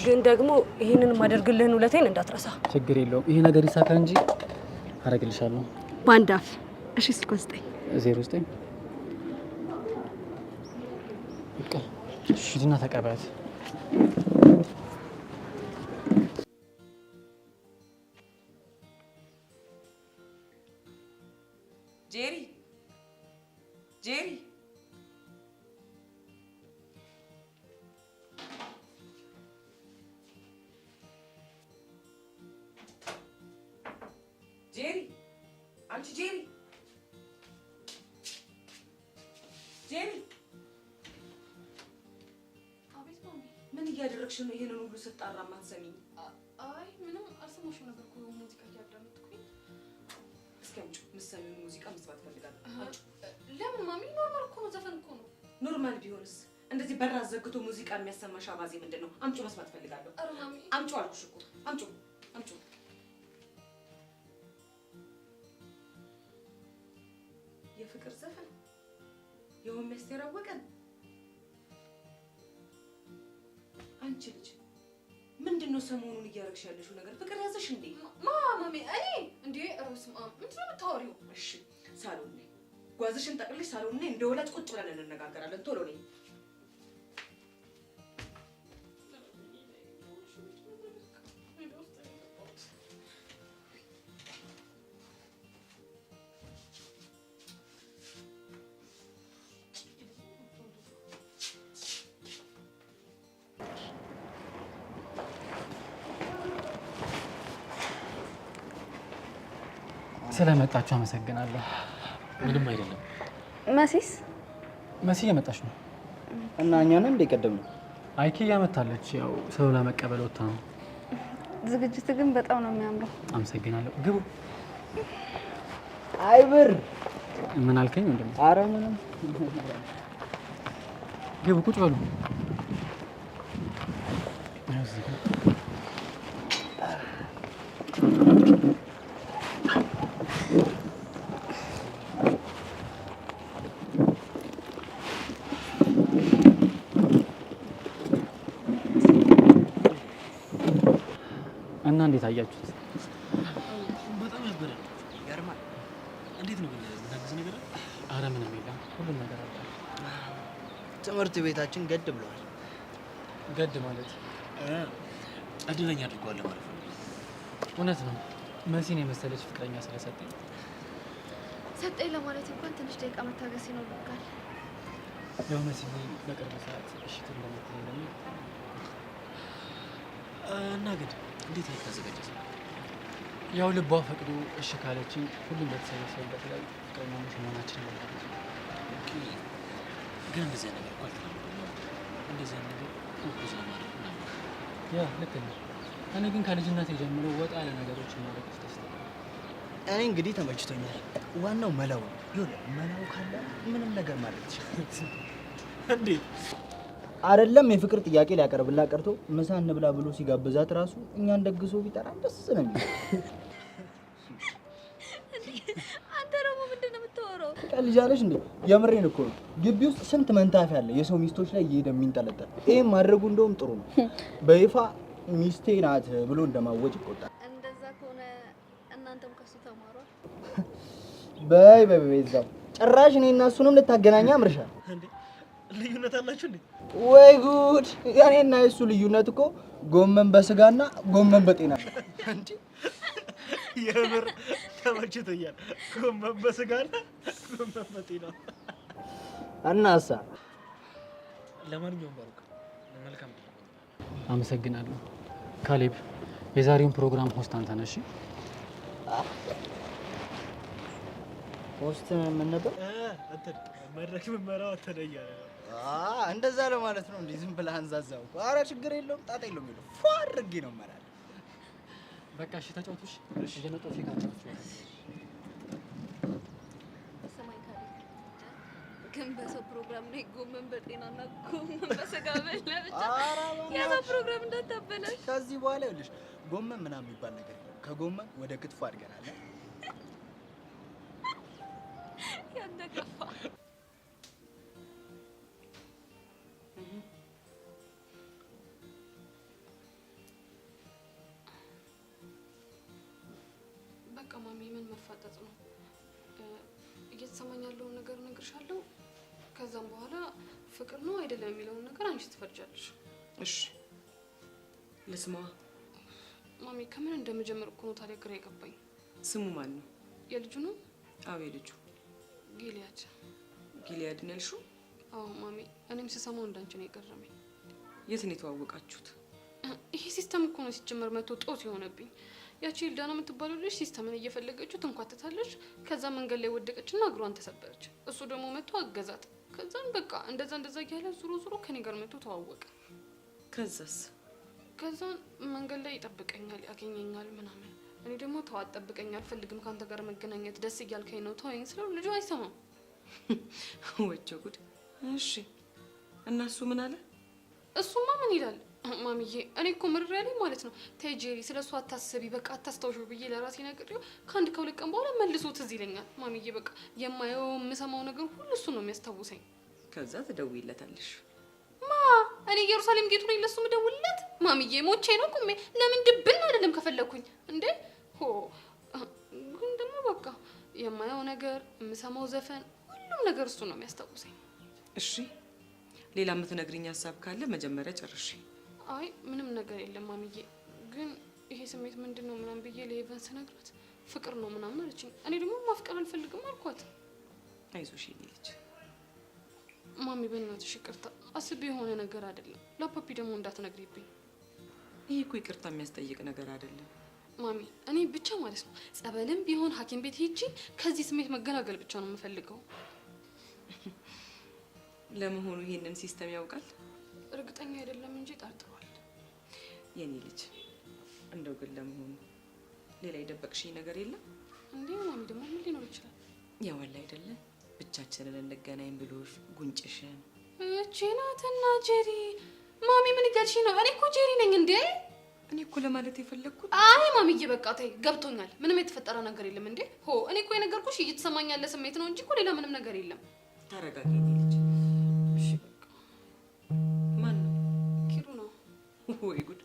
ግን ደግሞ ይሄንን ማደርግልህን ውለቴን እንዳትረሳ። ችግር የለውም። ይሄ ነገር ይሳካ እንጂ አደርግልሻለሁ። በአንድ አፍ። እሺ ስልኳን ስጠኝ። 09 በቃ ሂጂና ተቀበያት። ጄሪ ጄሪ ጄሪ አንቺ ጄሪ ጄሪ አቤት ማሚ። ምን እያደረግሽ ነው? ይሄንን ሁሉ ስጣራ ማትሰሚኝ? አይ ምንም አልሰማሽም ነበር እኮ ሙዚቃ እያዳመጥኩኝ። እስኪ አምጪው የምትሰሚውን ሙዚቃ መስማት እፈልጋለሁ። ለምን ማሚ? ኖርማል እኮ ነው፣ ዘፈን እኮ ነው። ኖርማል ቢሆንስ? እንደዚህ በር አዘግቶ ሙዚቃ የሚያሰማሽ አባዜ ምንድን ነው? አምጪው መስማት እፈልጋለሁ። ኧረ ማሚ አምጪው አልኩሽ እኮ አምጪው አምጪው። የፍቅር ዘፈን የሆነ ሚስቴር አወቀን። አንቺ ልጅ ምንድነው ሰሞኑን እያደረግሽ ያለሽው ነገር? ፍቅር ያዘሽ እንዴ? ማሚ እኔ እንዴ ሩስማ ምንድነው የምታወሪው? እሺ ሳሎን ነኝ። ጓዝሽን ጠቅልሽ ሳሎን ነኝ። እንደ ወላጅ ቁጭ ብለን እንነጋገራለን። ቶሎ ነኝ። ስለመጣችሁ አመሰግናለሁ። ምንም አይደለም። መሲስ? መሲ እየመጣች ነው። እና እኛን እንደ ቀደም ነው። አይ ኪያ መታለች። ያው ሰው ለመቀበል ወጣ ነው። ዝግጅት ግን በጣም ነው የሚያምረው። አመሰግናለሁ። ግቡ። አይ ብር ምን አልከኝ? ወንድም? ኧረ ምንም። ግቡ፣ ቁጭ በሉ። እና እንዴት አያችሁት? በጣም ያበረ ይገርማል። እንዴት ነው ግን የምታግዝ ነገር? አረ ምንም የለም፣ ሁሉም ነገር አለ። ትምህርት ቤታችን ገድ ብሏል። ገድ ማለት እድለኛ አድርጓል ማለት ነው። እውነት ነው። መሲን የመሰለች ፍቅረኛ ስለሰጠኝ ሰጠኝ ለማለት እንኳን ትንሽ ደቂቃ መታገስ ይኖርብካል። የእውነት በቅርብ ሰዓት እሽት እንደምትለኝ ደግሞ እና ግን እንዴት ነው የተዘጋጀው? ያው ልቧ ፈቅዶ እሺ ካለችኝ ሁሉም በተሰበሰበበት ላይ ፍቅረኛሞች መሆናችን ነው። ግን እንደዚህ ነገር እኮ አልተለመደም። እንደዚህ ነገር ፕሮፖዝ ለማድረግ ምናምን ያ ልክ ነው። እኔ ግን ከልጅነቴ ጀምሮ ወጣ ያለ ነገሮችን ማድረግ ያስደስተኛል። እኔ እንግዲህ ተመችቶኛል። ዋናው መላው ነው። ይኸውልህ መላው ካለ ምንም ነገር ማድረግ ትችላለህ። እንዴ አይደለም የፍቅር ጥያቄ ሊያቀርብላት ቀርቶ ምሳ እንብላ ብሎ ሲጋብዛት ራሱ እኛን ደግሶ ቢጠራ ደስ ነው የሚለው። አንተ ደግሞ ምንድን ነው የምታወራው? ቀልጃለሽ እንዴ? የምሬን እኮ ነው። ግቢ ውስጥ ስንት መንታፊ አለ የሰው ሚስቶች ላይ እየሄደ የሚንጠለጠል። ይሄን ማድረጉ እንደውም ጥሩ ነው። በይፋ ሚስቴ ናት ብሎ እንደማወጅ ይቆጣል። እንደዛ ከሆነ እናንተም ከሱ ተማሯል። በይ በይ በይ እዛው ጭራሽ እኔ እና እሱንም ልታገናኛ አምርሻል። እንዴ ልዩነት አላችሁ እንዴ? ወይ ጉድ! የኔና የሱ ልዩነት እኮ ጎመን በስጋና ጎመን በጤና ነው። እንዴ የምር ተመችቶኛል። ጎመን በስጋና ጎመን በጤና እናሳ። ለማንኛውም ባሩክ መልካም አመሰግናለሁ። ካሌብ የዛሬውን ፕሮግራም ሆስት አንተ ነህ። እሺ ሆስት ምን ነበር? እንትን መድረክ ምመራው ተደያለ እንደዛ ለማለት ነው። እንዴ ዝም ብለህ አንዛዛው። ኧረ ችግር የለውም ጣጣ የለውም ይለው ፏ አድርጌ ነው እመራለሁ። በቃ እሺ ተጫውቱሽ። እየመጣሁ ፊት አጫውታለሁ። ሰማይ ካለ ግን በሰው ፕሮግራም ላይ ጎመን በጤናና ጎመን በስጋ በላ ብቻ የሰው ፕሮግራም እንዳታበላሽ። ከዚህ በኋላ ይኸውልሽ ጎመን ምናምን የሚባል ነገር የለም። ከጎመን ወደ ክትፎ አድገናል። ያንተ ከፋ። በቃ ማሚ ምን መፋጠጥ ነው? እየተሰማኝ ያለውን ነገር እነግርሻለሁ። ከዛም በኋላ ፍቅር ነው አይደለም የሚለውን ነገር አንቺ ትፈርጃለሽ። እሺ ልስማዋ። ማሚ ከምን እንደምጀምር እኮ ነው ታዲያ ግራ የገባኝ። ስሙ ማን ነው? የልጁ ነው? አዎ የልጁ። ጊሊያድ። ጊሊያድ ነው ያልሽው? አዎ ማሚ፣ እኔም ስሰማው እንዳንቺ ነው የገረመኝ። የት ነው የተዋወቃችሁት? ይሄ ሲስተም እኮ ነው ሲጀመር መቶ ጦት የሆነብኝ። ያቺ ልዳና የምትባለው ልጅ ሲስተምን እየፈለገችው ትንኳትታለች። ከዛ መንገድ ላይ ወደቀችና እግሯን ተሰበረች። እሱ ደግሞ መቶ አገዛት። ከዛን በቃ እንደዛ እያለ ዙሮ ከኔ ጋር መቶ ተዋወቀ። ከዛስ? ከዛን መንገድ ላይ ይጠብቀኛል፣ ያገኘኛል ምናምን። እኔ ደግሞ ተው አትጠብቀኝ፣ አልፈልግም ካንተ ጋር መገናኘት፣ ደስ እያልከኝ ነው ተወኝ ስለው ልጁ አይሰማም። ወቸ ጉድ። እሺ እና እሱ ምን አለ? እሱማ ምን ይላል ማሚዬ፣ እኔ እኮ ምርር ያለኝ ማለት ነው ተይ ጄሪ ስለሱ አታስቢ በቃ አታስታውሽው ብዬ ለራሴ ነግሬው ከአንድ ከሁለት ቀን በኋላ መልሶ ትዝ ይለኛል። ማሚዬ በቃ የማየው የምሰማው ነገር ሁሉ እሱ ነው የሚያስታውሰኝ። ከዛ ትደውይለታለሽ? ማ እኔ ኢየሩሳሌም ጌቱ ነኝ ለሱ ምደውልለት? ማሚዬ ሞቼ ነው ቁሜ ለምን ድብን አይደለም ከፈለኩኝ እንዴ ሆ ግን ደግሞ በቃ የማየው ነገር የምሰማው ዘፈን ሁሉም ነገር እሱ ነው የሚያስታውሰኝ። እሺ ሌላ የምትነግሪኝ ሀሳብ ካለ መጀመሪያ ጨርሺ። አይ ምንም ነገር የለም ማሚዬ፣ ግን ይሄ ስሜት ምንድነው ምናምን ብዬ ለሄቨን ስነግራት ፍቅር ነው ምናምን አለችኝ። እኔ ደግሞ ማፍቀር አልፈልግም አልኳት። አይዞሽ የኔ ልጅ። ማሚ በእናትሽ ይቅርታ፣ አስቤ የሆነ ነገር አይደለም። ለፓፒ ደግሞ እንዳትነግሪብኝ። ይሄ እኮ ይቅርታ የሚያስጠይቅ ነገር አይደለም ማሚ። እኔ ብቻ ማለት ነው ጸበልም ቢሆን ሐኪም ቤት ሄጄ ከዚህ ስሜት መገላገል ብቻ ነው የምፈልገው። ለመሆኑ ይሄንን ሲስተም ያውቃል? እርግጠኛ አይደለም እንጂ ጠርጥሯል። የኔ ልጅ እንደው ግን ለመሆኑ ሌላ የደበቅሽኝ ነገር የለም እንዴ? ማሚ ደግሞ ምን ሊኖር ይችላል? ያው አለ አይደለ ብቻችንን እንገናኝ ብሎሽ ጉንጭሽን። እቺ ናትና ጄሪ። ማሚ ምን ይገልሽ ነው? እኔ እኮ ጄሪ ነኝ እንዴ? እኔ እኮ ለማለት የፈለኩት አይ ማሚዬ በቃ ተይ፣ ገብቶኛል። ምንም የተፈጠረ ነገር የለም እንዴ። ሆ እኔ እኮ የነገርኩሽ እየተሰማኝ ያለ ስሜት ነው እንጂ እኮ ሌላ ምንም ነገር የለም። ተረጋጊ የኔ ልጅ። እሺ በቃ ማን ነው? ኪሩ ነው። ወይ ጉድ!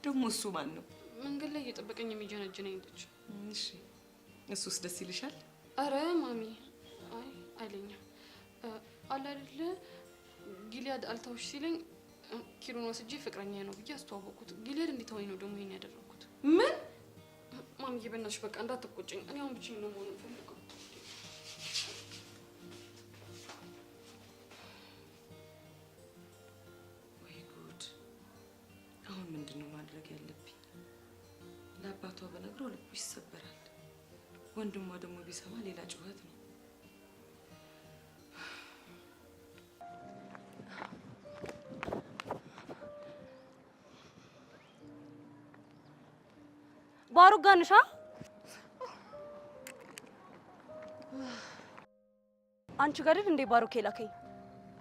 ደግሞ እሱ ማን ነው? መንገድ ላይ እየጠበቀኝ የሚጀነጅነኝ ልጅ። እሺ እሱስ ደስ ይልሻል? አረ ማሚ አይ አይለኝም። አለ አይደለ ጊሊያድ አልተውሽ ሲለኝ ኪሩን ወስጄ ፍቅረኛ ነው ብዬ አስተዋወቅኩት። ጊሊያድ እንዲተወኝ ነው ደግሞ ይሄን ያደረኩት። ምን ማሚዬ በእናትሽ በቃ እንዳትቆጭኝ። እኔ አሁን ብቻዬን ነው መሆን ፈልገው። ለአባቷ በነግረው ልቡ ይሰበራል። ወንድሟ ደግሞ ቢሰማ ሌላ ጩኸት ነው። ባሩክ ጋር ነሽ? አንቺ ጋር አይደል እንዴ ባሩክ የላከኝ?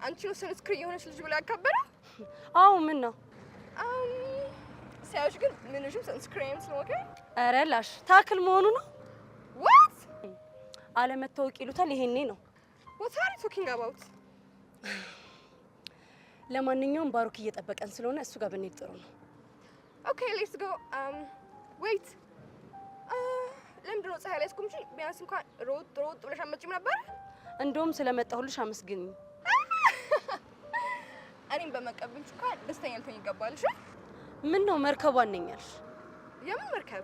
አንቺ ነው ሰንስክሪን የሆነች ልጅ ብላ ያካበረ? አዎ ምን ነው? ሲያዩሽ ግን ምንሽም ሰንስክሪን ነው። ኦኬ ኧረ ላሽ ታክል መሆኑ ነው። what አለመታወቅ ይሉታል። ይሄኔ ነው። what are you talking about? ለማንኛውም ባሩክ እየጠበቀን ስለሆነ እሱ ጋር ብንሄድ ጥሩ ነው። okay let's go. wait ለምንድን ነው ፀሐይ ላይ እስኩምጂ? ቢያንስ እንኳን ሮጥ ብለሽ አትመጪም ነበር? እንደውም ስለመጣሁልሽ አመስግኝ። እኔም በመቀበልሽ እንኳን ደስተኛ ልትሆኝ ይገባል። እሺ ምን ነው መርከቧን ነኛልሽ? የምን መርከብ?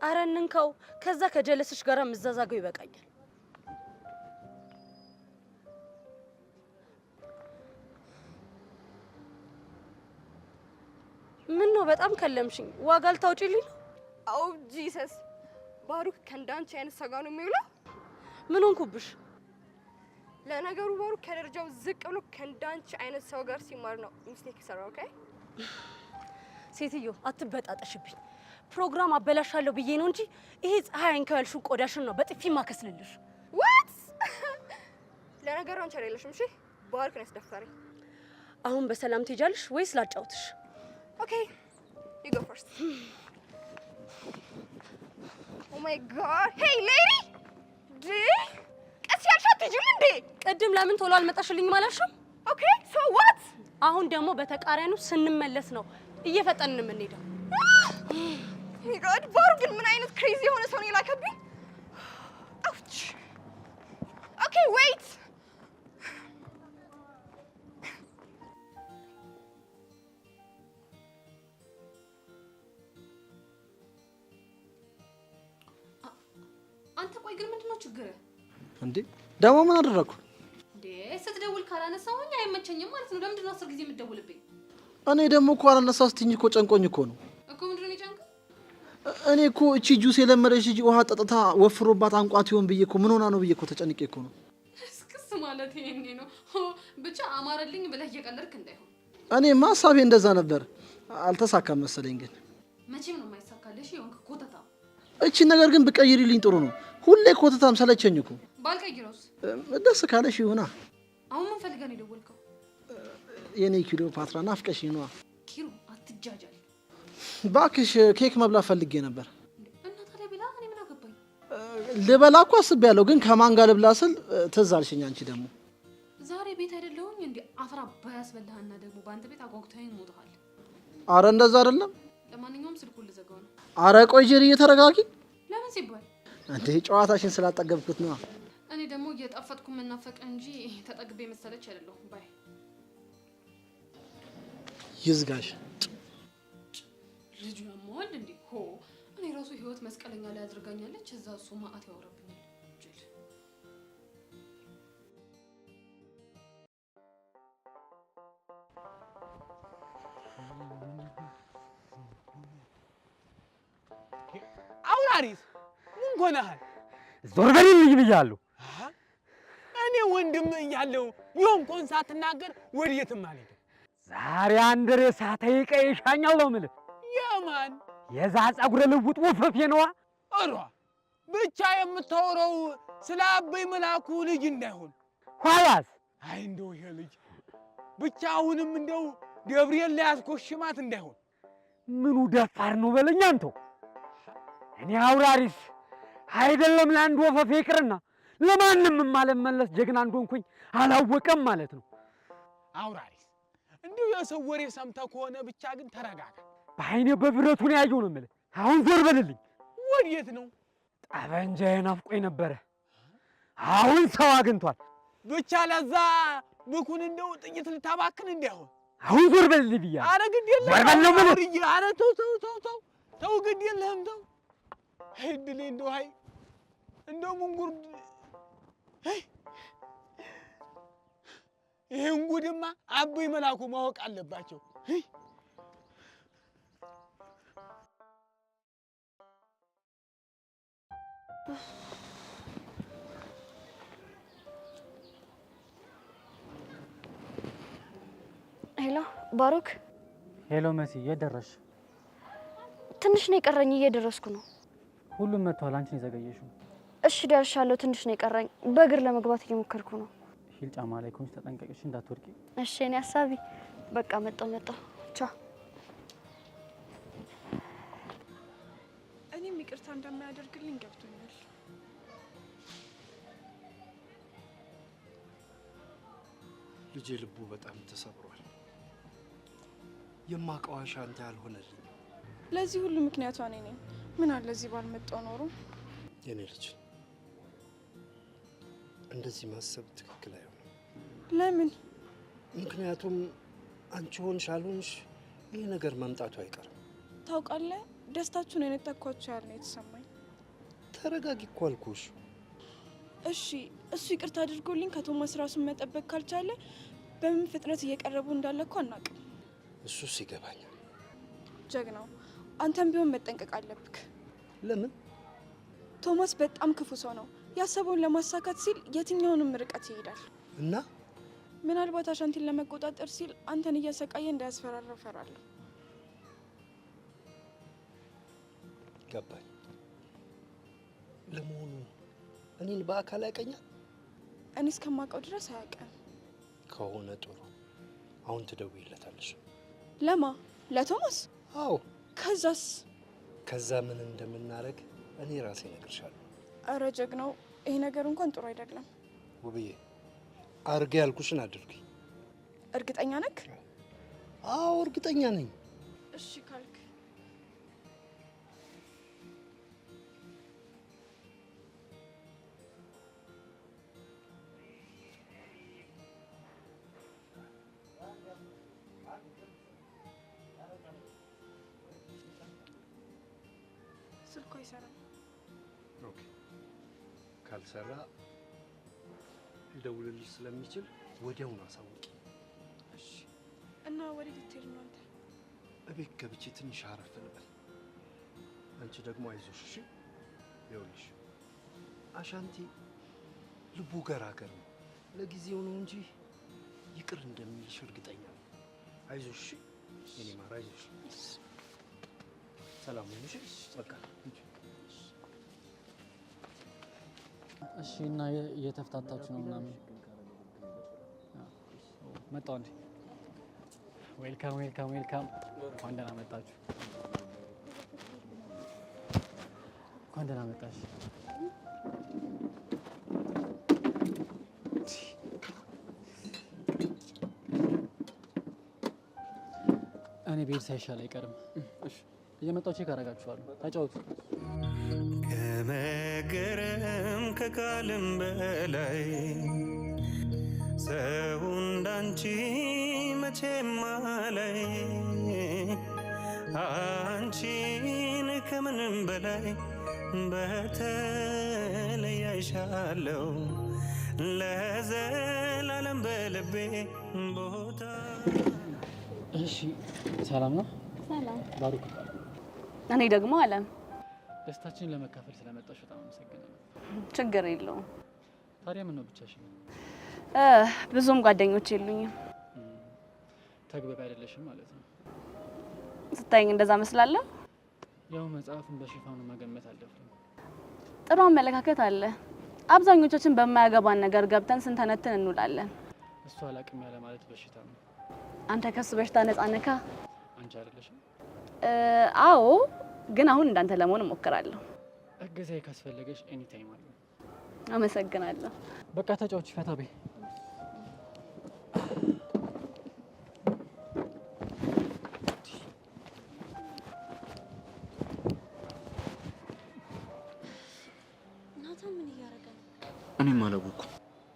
አረ እንንካው። ከዛ ከጀለስሽ ጋር መዛዛገው ይበቃኛል። ምን ነው በጣም ከለምሽኝ። ዋጋ ልታውጪልኝ ነው? ኦ ጂሰስ ባሩክ ከእንዳንቺ አይነት ሰው ጋር ነው የሚውለው? ምን ሆንኩብሽ? ለነገሩ ባሩክ ከደረጃው ዝቅ ብሎ ከእንዳንቺ አይነት ሰው ጋር ሲማር ነው ሚስቴክ ይሰራው። ኦኬ ሴትዮ አትበጣጠሽብኝ። ፕሮግራም አበላሻለሁ ብዬ ነው እንጂ ይሄ ፀሐይ አንከው ያልሽው ቆዳሽን ነው በጥፊ ማከስልልሽ። what ለነገሩ አንቺ አይደለሽም። እሺ ባሩክ ነው ያስደፈረኝ። አሁን በሰላም ትሄጃለሽ ወይስ ላጫውትሽ? ኦኬ you go first. oh my god hey lady ቀስ ያልሽ አትሄጂም እንዴ? ቅድም ለምን ቶሎ አልመጣሽልኝም አላልሽም? ኦኬ so what አሁን ደግሞ በተቃራኒው ስንመለስ ነው እየፈጠንን የምንሄደው። my god ባሩክ ግን ምን አይነት ክሬዚ የሆነ ሰው ነው የላከብኝ? ouch okay wait አንተ ቆይ ግን ምንድነው ችግር እንዴ? ደግሞ ምን አደረኩ እንዴ? ስትደውል ካላነሳሁኝ አይመቸኝም ማለት ነው። ለምንድን ነው 10 ጊዜ የምትደውልብኝ? እኔ ደግሞ እኮ አላነሳው ስትኝ እኮ ጨንቆኝ እኮ ነው። እኮ ምንድነው የሚጨንቀው? እኔ እኮ እቺ ጁስ የለመደች ልጅ ውሃ ጠጥታ ወፍሮባት አንቋት ይሆን ብዬ እኮ ምን ሆና ነው ብዬ እኮ ተጨንቄ እኮ ነው። እስክስ ማለት ይሄኔ ነው። ብቻ አማረልኝ ብለህ እየቀለድክ እንዳይሆን። እኔማ ሀሳቤ እንደዛ ነበር። አልተሳካም መሰለኝ። ግን መቼም ነው የማይሳካልሽ። ይሁን ኮተታ። እቺ ነገር ግን ብቀይሪልኝ ጥሩ ነው። ሁሌ ኮተታም ሰለቸኝ እኮ። ባልቀይረውስ? ደስ ካለሽ ይሁና። አሁን ምን ፈልገህ ነው የደወልከው? የኔ ኪሎ ፓትራ ናፍቀሽኝ ነዋ። ኪሩ አትጃጃል ባክሽ። ኬክ መብላት ፈልጌ ነበር። እና ታዲያ ብላ። እኔ ምን አገባኝ? ልበላ እኮ አስቤያለሁ፣ ግን ከማን ጋር ልብላ ስል ትዝ አልሽኝ አንቺ ደግሞ። ዛሬ ቤት አይደለሁኝ እንዴ? አፍራ ባያስበላህና ደግሞ በአንተ ቤት አጓጉተኸኝ ሞተሃል። አረ እንደዛ አይደለም። ለማንኛውም ስልኩን ልዘጋው ነው። አረ ቆይ ጀሪ እየተረጋጊ። ለምን ሲባል እንዴ? ጨዋታሽን ስላጠገብኩት ነው። እኔ ደግሞ እየጣፈጥኩ መናፈቅ እንጂ ተጠግቤ መሰለች አይደለሁም። ባይ ይዝጋሽ። ልጁ ያሟል እንዴ? ሆ እኔ ራሱ ህይወት መስቀለኛ ላይ አድርጋኛለች። እዛ እሱ ማአት ያወራብኛል። ጅል አውራሪስ ምን ሆነሃል? ዞር በልልኝ ብያለሁ። እኔ ወንድም እያለሁ የሆንኩን ሳትናገር ወዴትም አልሄድም። ዛሬ አንድ ሬሳ ተይቀይ ይሻኛል ነው የምልህ። የማን የዛ ፀጉረ ልውጥ ወፈፌ ነዋ። እሯ ብቻ የምታወራው ስለ አበይ መላኩ ልጅ እንዳይሆን። ኋላስ አይ እንደው ይሄ ልጅ ብቻ አሁንም እንደው ገብርኤል ላይ አስኮሽማት እንዳይሆን። ምኑ ደፋር ነው በለኝ አንተው። እኔ አውራሪስ አይደለም ለአንድ ወፈፌ ይቅርና ለማንም የማልመለስ ጀግና እንደሆንኩኝ አላወቀም ማለት ነው። አውራሪስ እንዲሁ የሰው ወሬ ሰምተህ ከሆነ ብቻ ግን ተረጋጋ። በአይኔ በብረቱ ነው ያየው ነው የምልህ። አሁን ዞር በልልኝ። ወዴት ነው? ጠበንጃዬ ናፍቆኝ ነበረ። አሁን ሰው አግኝቷል። ብቻ ለዛ ብኩን እንደው ጥይት ልታባክን እንዳይሆን። አሁን ዞር በልልኝ ብያለሁ። ኧረ ግድ የለህም። ዞር በል ነው የምልህ። ኧረ ተው ተው ተው ተው ተው፣ ግድ የለህም ተው። እድሌ እንደው አይ እንደው ሙንጉር ይሄን ጉድማ አበይ መላኩ ማወቅ አለባቸው። ሄሎ ባሩክ። ሄሎ መሲ፣ የት ደረሽ? ትንሽ ነው የቀረኝ፣ እየደረስኩ ነው። ሁሉም መጥቷል፣ አንቺ ነው የዘገየሽው። እሺ ደርሻለሁ፣ ትንሽ ነው የቀረኝ። በእግር ለመግባት እየሞከርኩ ነው። ሂል ጫማ ላይ ኮንሽ፣ ተጠንቀቅሽ እንዳትወድቂ። እሺ እኔ ሀሳቢ በቃ መጣሁ። ቻው። እኔም ይቅርታ እንደማያደርግልኝ ገብቶኛል። ልጄ ልቡ በጣም ተሰብሯል። የማውቀው አሻንቴ አልሆነልኝ። ለዚህ ሁሉ ምክንያቷ እኔ ነኝ። ምን አለ እዚህ ባልመጣሁ ኖሮ። የኔ ልጅ እንደዚህ ማሰብ ትክክል አይሆንም። ለምን? ምክንያቱም አንቺ ሆንሽ አልሆንሽ ይህ ነገር መምጣቱ አይቀርም። ታውቃለህ፣ ደስታችሁን የነጠቅኳችሁ ያህል ነው የተሰማኝ። ተረጋጊ እኮ አልኩሽ። እሺ እሱ ይቅርታ አድርጎልኝ ከቶማስ ራሱን መጠበቅ ካልቻለ በምን ፍጥነት እየቀረቡ እንዳለ እኮ አናውቅም። እሱስ ይገባኛል። ጀግናው፣ አንተም ቢሆን መጠንቀቅ አለብክ። ለምን? ቶማስ በጣም ክፉ ሰው ነው። ያሰበውን ለማሳካት ሲል የትኛውንም ርቀት ይሄዳል እና ምናልባት አሻንቲን ለመቆጣጠር ሲል አንተን እያሰቃየ እንዳያስፈራራ እፈራለሁ። ገባኝ። ለመሆኑ እኔን በአካል ያውቀኛል? እኔ እስከማውቀው ድረስ አያውቅም። ከሆነ ጥሩ። አሁን ትደውይለታለሽ። ለማ? ለቶማስ? አዎ። ከዛስ? ከዛ ምን እንደምናደርግ እኔ ራሴ እነግርሻለሁ። አረ ጀግናው፣ ይሄ ነገር እንኳን ጥሩ አይደለም። ውብዬ፣ አርጌ ያልኩሽን አድርጊ። እርግጠኛ ነክ? አዎ እርግጠኛ ነኝ። እሺ ካልክ ስልኩ አይሰራም። ኦኬ፣ ካልሰራ ሊደውልልሽ ስለሚችል ወዲያውኑ አሳውቂ። እሺ። እና ወዴት ልትሄድ ነው አንተ? እቤት ገብቼ ትንሽ አረፍ ልበል። አንቺ ደግሞ አይዞሽ እሺ። ይኸውልሽ አሻንቲ ልቡ ገራገር ነው። ለጊዜው ነው እንጂ ይቅር እንደሚልሽ እርግጠኛ ነው። አይዞሽ እሺ። የኔ ማር አይዞሽ። ሰላም ሁኚ። በቃ እሺ። እና እየተፍታታችሁ ነው ምናምን? መጣሁ እንዴ? ዌልካም ዌልካም ዌልካም። እንኳን ደህና መጣችሁ። እንኳን ደህና መጣሽ። እኔ ቤት ሳይሻል አይቀርም። እሺ፣ እየመጣሁ ቼክ አደርጋችኋለሁ። ተጫወቱ። ከመገረም ከቃልም በላይ ሰው እንዳንቺ መቼም አላይ። አንቺን ከምንም በላይ በተለይ አይሻለው ለዘላለም በልቤ ቦታ። እሺ፣ ሰላም ነው? ሰላም። ባሩክ። እኔ ደግሞ አለም። ደስታችንን ለመካፈል ስለመጣሽ በጣም አመሰግናለሁ። ችግር የለውም። ታዲያ ምን ነው ብቻሽን? ብዙም ጓደኞች የሉኝም። ተግባቢ አይደለሽም ማለት ነው። ስታይኝ እንደዛ መስላለሁ። ያው መጽሐፍን በሽፋኑ መገመት አልደፍርም። ጥሩ አመለካከት አለ። አብዛኞቻችን በማያገባን ነገር ገብተን ስንተነትን እንውላለን። እሱ አላቅም ያለ ማለት በሽታ ነው። አንተ ከሱ በሽታ ነፃ ነካ። አንቺ አይደለሽም? አዎ፣ ግን አሁን እንዳንተ ለመሆን እሞክራለሁ። እገዛዬ ካስፈለገሽ ኤኒ ታይም አለ። አመሰግናለሁ። በቃ ተጫውቺ፣ ፈታ በይ። ናታን ምን እያደረገ ነው? እኔም አላወኩም።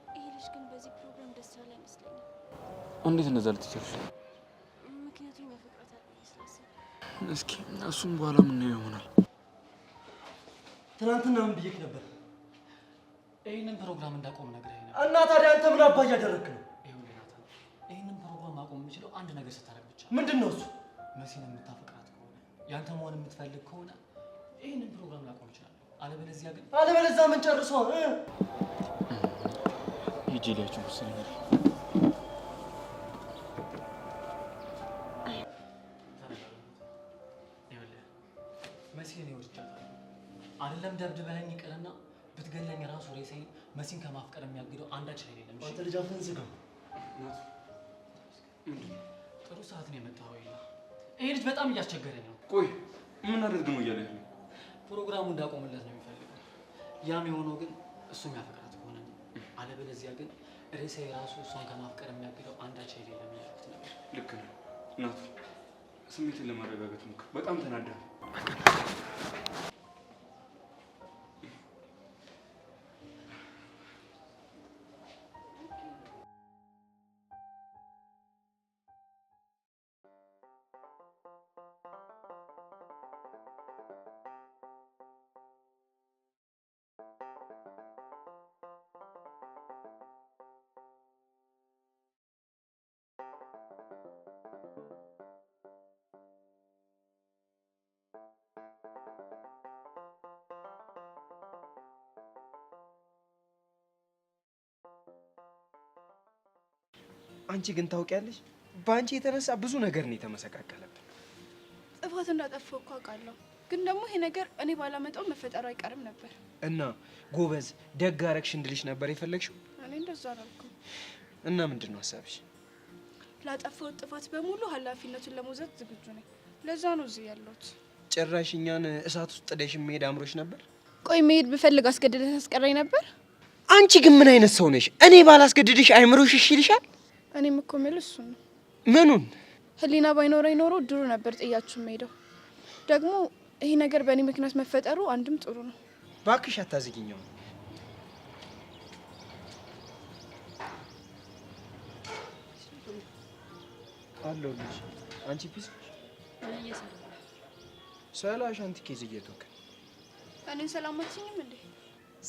ይሄ ልጅ ግን በዚህ ፕሮግራም ደስ ያለ አይመስለኝም። እንዴት እንደዛ ልትችልሽ? ምክንያቱም ያፈቅራታል ብዬ ስላሰብኩ። እስኪ እሱም በኋላ ምናየው ይሆናል። ትናንትና ምን ብዬሽ ነበር? ይህንን ፕሮግራም እንዳቆም ነግረኸኝ ነበር። እና ታዲያ አንተ ምን አባ እያደረግክ ነው? ይኸውልህ ናታን፣ ይህንን ፕሮግራም ማቆም የምችለው አንድ ነገር ስታደርግ ብቻ። ምንድን ነው እሱ? መሲን የምታፈቅራት ከሆነ ያንተ መሆን የምትፈልግ ከሆነ ይህንን ፕሮግራም ላቆም እችላለሁ። አለበለዚያ ምን ጨርሶ ሂጂ ሊያችሁ መሰለኝ። መሲን ይወድቻታል። አይደለም ደብድበኸኝ ይቅርና ብትገለኝ ራሱ ሬሳዬን መሲን ከማፍቀር የሚያግደው አንዳች ላይ የለም። አንተ ልጅ አፍህን ዝጋው። ጥሩ ሰዓት ነው የመጣኸው። ይሄ ልጅ በጣም እያስቸገረኝ ነው። ቆይ ምን አደርግ ነው እያለ ያለው? ፕሮግራሙ እንዳቆምለት ነው የሚፈልገው። ያም የሆነው ግን እሱ የሚያፈቅራት ከሆነ ነው። አለበለዚያ ግን ሬሳዬ ራሱ እሷን ከማፍቀር የሚያግደው አንዳች ላይ የለም ያልኩት ነበር። ልክ ነው እናቱ። ስሜትን ለማረጋጋት ሞክር። በጣም ተናዳል። አንቺ ግን ታውቂያለሽ፣ በአንቺ የተነሳ ብዙ ነገር ነው የተመሰቃቀለብን። ጥፋት እንዳጠፋው እኮ አውቃለሁ፣ ግን ደግሞ ይሄ ነገር እኔ ባላመጣው መፈጠሩ አይቀርም ነበር። እና ጎበዝ ደግ አደረግሽ እንድልሽ ነበር የፈለግሽው? እኔ እንደዛ አላልኩም። እና ምንድን ነው ሀሳብሽ? ላጠፋው ጥፋት በሙሉ ኃላፊነቱን ለመውሰድ ዝግጁ ነኝ። ለዛ ነው እዚህ ያለሁት። ጭራሽ እኛን እሳት ውስጥ ጥደሽ መሄድ አምሮሽ ነበር? ቆይ መሄድ ብፈልግ አስገድደህ ታስቀረኝ ነበር? አንቺ ግን ምን አይነት ሰው ነሽ? እኔ ባላስገድድሽ አይምሮሽ እሺ ይልሻል? እኔም እኮ የምልህ እሱን ነው። ምኑን? ህሊና ባይኖረኝ ኖሮ ድሮ ነበር ጥያችሁ የምሄደው። ደግሞ ይሄ ነገር በእኔ ምክንያት መፈጠሩ አንድም ጥሩ ነው። እባክሽ አታዝጊኛው። አለሁልሽ። አንቺ ፒስ ሰላሽ አንቺ ኬዝ እየተወከ እኔን ሰላም አትይኝም እንዴ?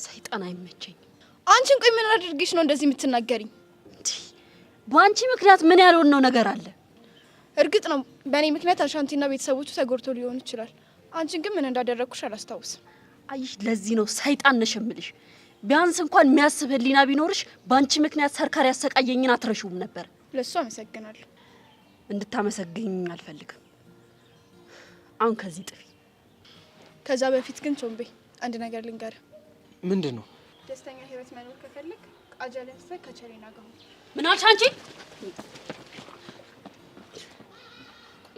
ሰይጣን አይመቸኝ። አንቺን ቆይ ምን አድርጌሽ ነው እንደዚህ የምትናገሪኝ? በአንቺ ምክንያት ምን ያልሆነው ነገር አለ? እርግጥ ነው በእኔ ምክንያት አሻንቲና ቤተሰቦቹ ተጎድቶ ሊሆን ይችላል። አንቺን ግን ምን እንዳደረግኩሽ አላስታውስም። አይሽ ለዚህ ነው ሰይጣን ነሽ የምልሽ። ቢያንስ እንኳን የሚያስብ ህሊና ቢኖርሽ በአንቺ ምክንያት ሰርካሪ ያሰቃየኝን አትረሺውም ነበር። ለሱ አመሰግናለሁ። እንድታመሰግኝ አልፈልግም። አሁን ከዚህ ጥፊ። ከዛ በፊት ግን ቾምቤ አንድ ነገር ልንገርህ። ምንድን ነው? ደስተኛ ህይወት መኖር ከፈለግ ቃጀልን ሰ ከቸሌና ጋር ምን አልሽ አንቺ?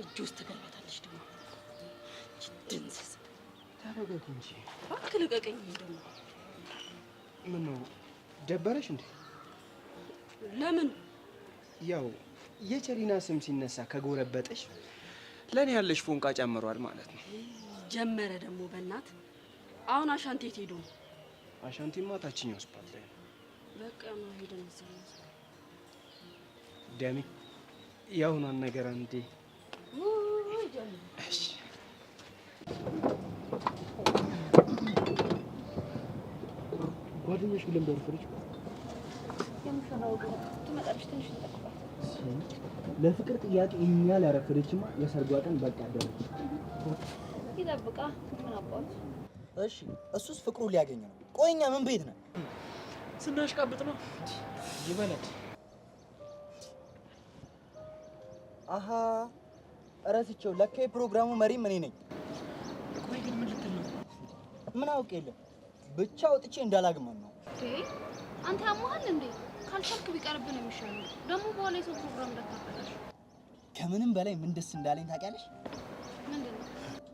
እጁ ውስጥ ትገባታለሽ ደግሞ ድንዝዝ። ተረጋጊ እንጂ እባክህ ልቀቀኝ። ደግሞ ምን ነው ደበረሽ እንዴ? ለምን? ያው የቸሪና ስም ሲነሳ ከጎረበጠሽ ለኔ ያለሽ ፎንቃ ጨምሯል ማለት ነው። ጀመረ ደግሞ በእናት። አሁን አሻንቲ የት ሄዶ ነው? አሻንቲማ ታችኛው ስፓት ላይ ነው። በቃ ነው ሄደን እዛው ደሚ ያሁኗን ነገር አንዴ እሺ ጓደኛሽ ብለን በርፈርሽ የምፈራው ግን ትመጣለች ትንሽ ተጠቅቋል። ለፍቅር ጥያቄ እኛል ያረፈደችማ የሰርጓ ቀን በቃ አደረች። ይጠብቃ ምን አባቱ። እሺ እሱስ ፍቅሩ ሊያገኝ ነው። ቆይኛ ምን ቤት ነው? ስናሽቃብጥ ነው ይበላል። አሃ እረስቸው። ለካ የፕሮግራሙ መሪ እኔ ነኝ። ቆይ ግን ምን ልትል ነው? ምን አውቅ የለም ብቻ ወጥቼ እንዳላግመን ነው። አንተ ያመሃል እንዴ? ካልቻልክ ቢቀርብህ ነው የሚሻለው። ደግሞ በኋላ የሰው ፕሮግራም እንዳታበላሽ። ከምንም በላይ ምን ደስ እንዳለኝ ታውቂያለሽ? ምንድነው?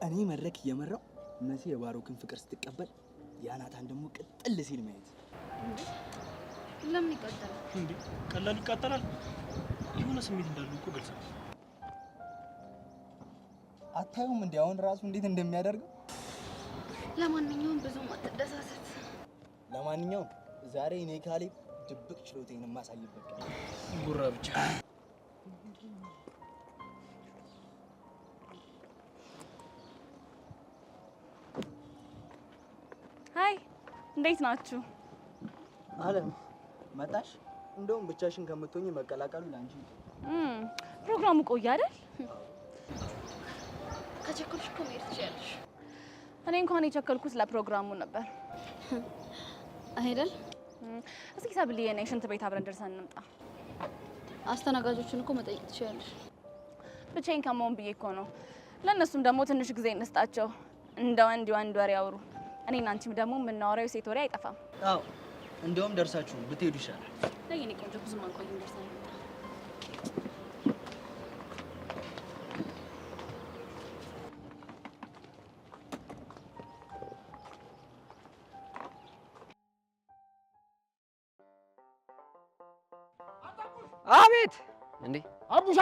እኔ መድረክ እየመራው መሲ የባሮክን ፍቅር ስትቀበል ያናታን ደግሞ ቅጥል ሲል ማየት። ለምን ይቀጥላል እንዴ? ቀላል ይቃጠላል። የሆነ ስሜት እንዳለው እኮ ግልጽ ነው። አታዩም እንዴ አሁን ራሱ እንዴት እንደሚያደርገው? ለማንኛውም ብዙም አትደሳሰት። ለማንኛውም ዛሬ እኔ ካሌብ ድብቅ ችሎቴን የማሳይበት ቀን። ጉራ ብቻ። ሃይ እንዴት ናችሁ? አለም መጣሽ? እንደውም ብቻሽን ከምትሆኚ መቀላቀሉ ላንቺ ፕሮግራሙ ቆየ አይደል? ከቸኮልሽ እኮ መሄድ ትችያለሽ። እኔ እንኳን የቸከልኩት ለፕሮግራሙ ነበር አይደል? እስኪ ሰብልዬ ነኝ ሽንት ቤት አብረን ደርሰን እንምጣ። አስተናጋጆችን እኮ መጠየቅ ትችያለሽ። ብቻዬን ከመሆን ብዬ እኮ ነው። ለእነሱም ደግሞ ትንሽ ጊዜ እንስጣቸው። እንደ ወንድ ወንድ ወሬ ያውሩ። እኔና አንቺም ደግሞ የምናወራው ሴት ወሬ አይጠፋም። አዎ እንደውም ደርሳችሁ ብትሄዱ ይሻላል። ለየኔ ቆንጆ ብዙ ማንቆይ ደርሰን እንምጣ። አቤት እንዴ! አቡሽ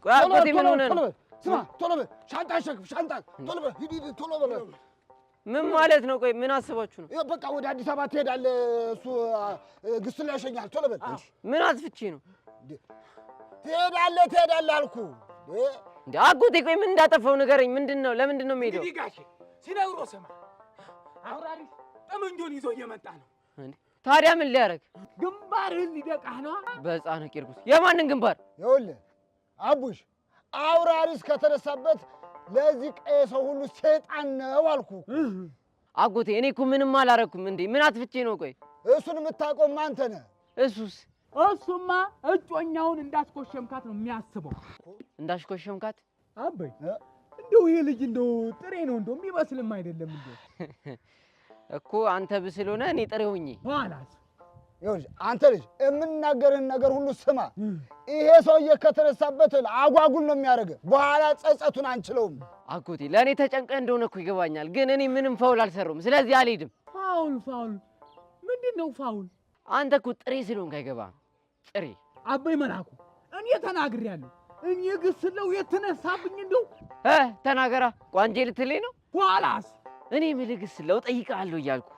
ቆይ አጎቴ ምን ሆነ ነው? ስማ ቶሎ በል ሻንጣ ሸክፍ ሻንጣ ቶሎ በል ሂድ ቶሎ በል። ምን ማለት ነው? ቆይ ምን አስባችሁ ነው? ይኸው በቃ ወደ አዲስ አበባ ትሄዳለህ። እሱ ግስላ ያሸኛል። ቶሎ በል። ምን አጥፍቼ ነው? ትሄዳለህ አልኩህ እንዴ አጎቴ። ቆይ ምን እንዳጠፋው ንገረኝ። ምንድነው? ለምንድን ነው የምሄደው? እንግዲህ ጋሼ ሲነግሮ ስማ፣ አውራሪስ ጠመንጆን ይዞ እየመጣ ነው። እንዴ ታዲያ ምን ሊያደርግ? ግንባርህን ሊደቃህ ነው። በሕፃነ ቂርቆስ የማንን ግንባር? ይኸውልህ አቡሽ አውራሪስ ከተነሳበት ለዚህ ቀይ ሰው ሁሉ ሰይጣን ነው አልኩህ። አጎቴ እኔ እኮ ምንም አላረኩም። እንዴ ምን አጥፍቼ ነው? ቆይ እሱን የምታውቀውማ አንተ ነህ። እሱማ እጮኛውን እንዳስኮሸምካት ነው የሚያስበው። እንዳስኮሸምካት? አበይ እንደው ይሄ ልጅ እንደው ጥሬ ነው እንደው የሚመስልም አይደለም እንደው እኮ አንተ ብስል ሆነ እኔ ጥሬ ሆኜ ኋላስ። ይኸውልህ አንተ ልጅ የምናገርህን ነገር ሁሉ ስማ። ይሄ ሰውዬ ከተነሳበት አጓጉል ነው የሚያደርገህ። በኋላ ጸጸቱን አንችለውም። አጎቴ ለእኔ ተጨንቀህ እንደሆነ እኮ ይገባኛል፣ ግን እኔ ምንም ፋውል አልሰራሁም። ስለዚህ አልሄድም። ፋውል ምንድን ነው ፋውል? አንተ እኮ ጥሬ ስለሆንክ አይገባህም። ጥሬ አበይ መላኩ እኔ ተናግሬያለሁ። እኔ ግስለው የተነሳብኝ እንደው ተናገራ። ቋንጄ ልትለኝ ነው? ኋላስ እኔ የምልህ ግስለው እጠይቅሃለሁ እያልኩ።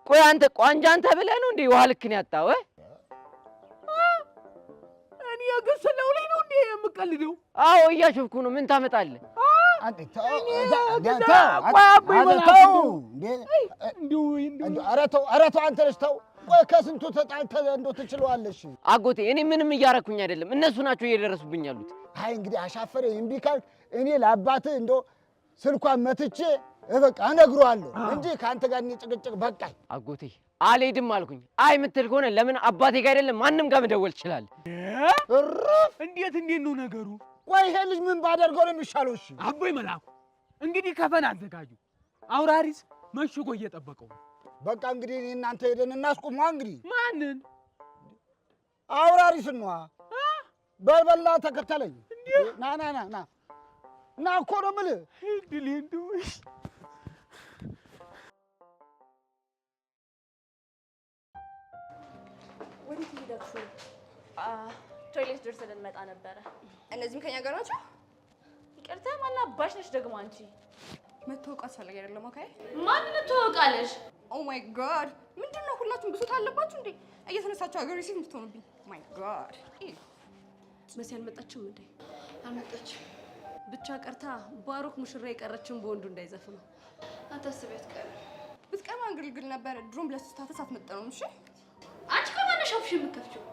ቆይ አንተ ቋንጃ አንተ ብለህ ነው እንዴ ውሃ ልክን ያጣው? እኔ ግስለው ላይ ነው እንዴ የምቀልደው? አዎ እያሾፍኩ ነው። ምን ታመጣለህ? ኧረ ተው አንተ ልጅ ተው። ቆይ ከስንቱ ተጣልተህ እንደው ትችለዋለሽ? አጎቴ እኔ ምንም እያረኩኝ አይደለም፣ እነሱ ናቸው እየደረሱብኝ ያሉት። አይ እንግዲህ አሻፈረኝ። እምቢ ካልክ እኔ ለአባትህ እንደው ስልኳን መትቼ በቃ እነግረዋለሁ እንጂ ከአንተ ጋር እኔ ጭቅጭቅ በቃኝ። አጎቴ አልሄድም አልኩኝ። አይ የምትል ከሆነ ለምን አባቴ ጋር አይደለም ማንም ጋር መደወል ትችላለህ። እንዴት ነው ነገሩ? ቆይ ይሄ ልጅ ምን ባደርገው ነው የሚሻለው? እሺ አቦይ መላኩ እንግዲህ ከፈን አዘጋጁ። አውራሪስ መሽጎ እየጠበቀው። በቃ እንግዲህ እኔ እናንተ ሄደን እናስቁመዋ። እንግዲህ ማንን? አውራሪስን ነዋ። በልበላ ተከተለኝ። ና እኮ ነው የምልህ። ወዴት ሄዳችሁ? ቶይሌት ደርሰን ልንመጣ ነበረ። እነዚህም ከኛ ጋር ናቸው? ይቅርታ ማን አባሽ ነሽ ደግሞ አንቺ? መታወቅ አስፈላጊ አይደለም። ኦኬ ማንን ትወቃለሽ? ኦ ማይ ጋድ ምንድን ነው ሁላችሁም ብሶት አለባችሁ እንዴ? እየተነሳችሁ አግሬሲቭ እንድትሆኑብኝ። ማይ ጋድ መሲ አልመጣችም እንዴ? አልመጣችም። ብቻ ቀርታ ባሮክ ሙሽራ የቀረችውን በወንዱ እንዳይዘፍኑ አታስቢ። አትቀርም። ብትቀርማ እንግልግል ነበር። ድሮም ለስታተስ አትመጠነውም። እሺ አንቺ ከማነሽ አፍሽን የምትከፍቺው?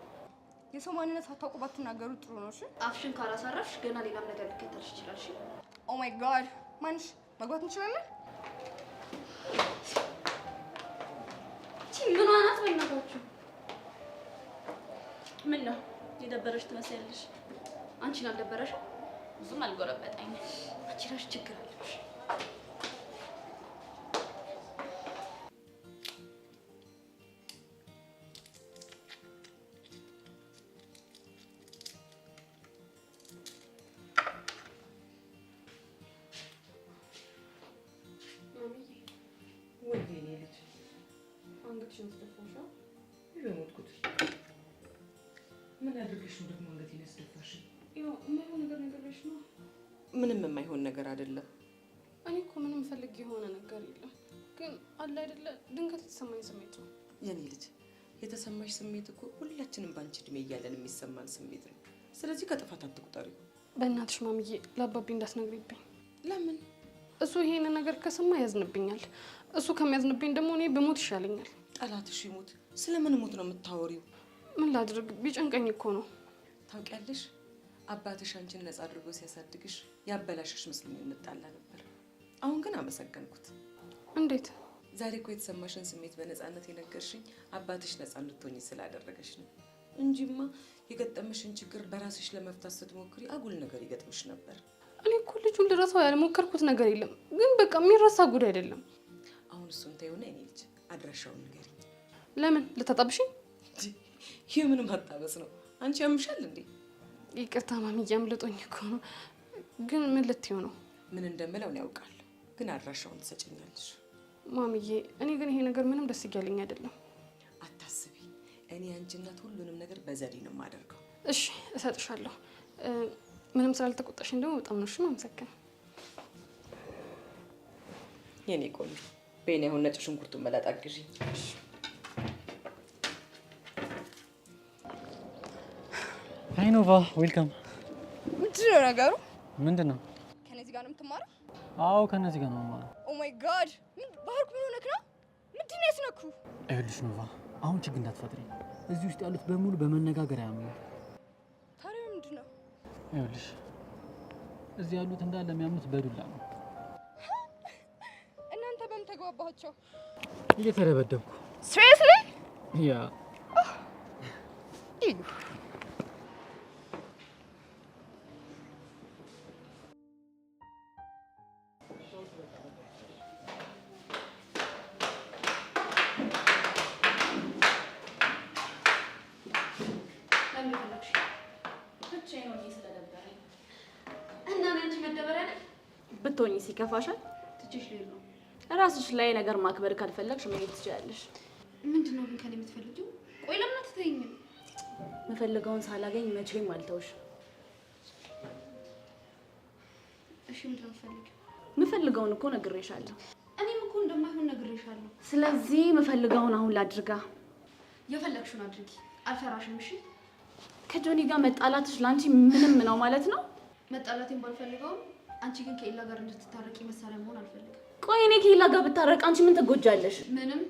የሰው ማንነት ሳታውቁ ባትናገሩ ጥሩ ነው። እሺ አፍሽን ካላሳረፍሽ ገና ሌላም ነገር ሊከተልሽ ይችላል። እሺ ኦ ማይ ጋድ ማንሽ መግባት እንችላለን? ምን ዋናት በእናታችሁ? ምን ነው የደበረሽ ትመስያለሽ? አንቺን አልደበረሽም? ብዙም አልጎረበጠኝ። አንቺ እራስሽ ችግር አለሽ። አንገትሽን ትደፋሽው? ይሞትኩት ምን አድርገሽ ነው ደግሞ አንገቴን ያስደፋሽ? ያው የማይሆን ነገር ነገርሽ ነው። ምንም የማይሆን ነገር አይደለም። እኔ እኮ ምንም ፈልግ የሆነ ነገር የለም፣ ግን አለ አይደለ ድንገት የተሰማኝ ስሜት ነው። የኔ ልጅ የተሰማሽ ስሜት እኮ ሁላችንም ባንቺ እድሜ እያለን የሚሰማን ስሜት ነው። ስለዚህ ከጥፋት አትቁጠሪ። በእናትሽ ማምዬ ለአባቢ እንዳትነግሪብኝ። ለምን? እሱ ይሄንን ነገር ከሰማ ያዝንብኛል። እሱ ከሚያዝንብኝ ደግሞ እኔ በሞት ይሻለኛል። ጠላትሽ ይሞት። ስለምን ሞት ነው የምታወሪው? ምን ላድርግ? ቢጨንቀኝ እኮ ነው። ታውቂያለሽ፣ አባትሽ አንቺን ነፃ አድርጎ ሲያሳድግሽ ያበላሽሽ መስሎኝ እንጣላ ነበር። አሁን ግን አመሰገንኩት። እንዴት? ዛሬ እኮ የተሰማሽን ስሜት በነፃነት የነገርሽኝ አባትሽ ነፃ እንድትሆኚ ስላደረገሽ ነው እንጂማ የገጠመሽን ችግር በራስሽ ለመፍታት ስትሞክሪ አጉል ነገር ይገጥምሽ ነበር። እኔ እኮ ልጁን ልረሳው ያልሞከርኩት ነገር የለም፣ ግን በቃ የሚረሳ ጉዳይ አይደለም። አሁን እሱን ተይውና የኔ ልጅ አድራሻውን ንገሪኝ። ለምን ልታጣብሽኝ? ይህ ምንም አጣበስ ነው? አንቺ ያምሻል እንዴ? ይቅርታ ማሚዬ፣ አምልጦኝ እኮ ነው። ግን ምን ልትይው ነው? ምን እንደምለው ነው ያውቃለሁ፣ ግን አድራሻውን ትሰጭኛለሽ? ማሚዬ፣ እኔ ግን ይሄ ነገር ምንም ደስ እያለኝ አይደለም። አታስቢ፣ እኔ አንቺ እናት ሁሉንም ነገር በዘዴ ነው የማደርገው። እሺ እሰጥሻለሁ። ምንም ስላልተቆጣሽኝ ደግሞ በጣም ነው የማመሰግነው። የኔ ቆንጆ በእኔ አሁን ነጭ ሽንኩርቱን መላጥ አግዢኝ። ሃይ ኖቫ፣ ዌልካም። ምንድን ነው ነገሩ? ምንድን ነው? ከነዚህ ጋር ነው የምትማረው? አዎ ከነዚህ ጋር ነው የምማረው። ኦ ማይ ጋድ! ባህርኩ ምን ሆነክ ነው? ምንድን ነው ያስነኩ? ይኸውልሽ ኖቫ፣ አሁን ችግር እንዳትፈጥሪ። እዚህ ውስጥ ያሉት በሙሉ በመነጋገር አያምኑ። ታዲያ ምንድን ነው? ይኸውልሽ እዚህ ያሉት እንዳለ የሚያምኑት በዱላ ነው። እናንተ በምን ተግባባችሁ? እየተደበደብኩ። ሲሪየስሊ? ያ ብትሆኚ ሲከፋሻል ትችሽ ሌሉ ራስሽ ላይ ነገር ማክበር ካልፈለግሽ መሄድ ትችላለሽ። ምንድነው ግን ከኔ የምትፈልጊው? ቆይ ለምን አትተይኝም? የምፈልገውን ሳላገኝ መቼም አልተውሽ። እሺ ምንድነው የምትፈልጊው? የምፈልገውን እኮ ነግሬሻለሁ። እኔም እኮ እንደማይሆን ነግሬሻለሁ። ስለዚህ የምፈልገውን አሁን ላድርጋ። የፈለግሽውን አድርጊ፣ አልፈራሽም። እሺ ከጆኒ ጋር መጣላትሽ ላንቺ ምንም ነው ማለት ነው? መጣላቴን ባልፈልገውም አንቺ ግን ከኤላ ጋር እንድትታረቂ መሳሪያ መሆን አልፈልግም። ቆይ እኔ ከኤላ ጋር ብታረቅ አንቺ ምን ትጎጃለሽ? ምንም።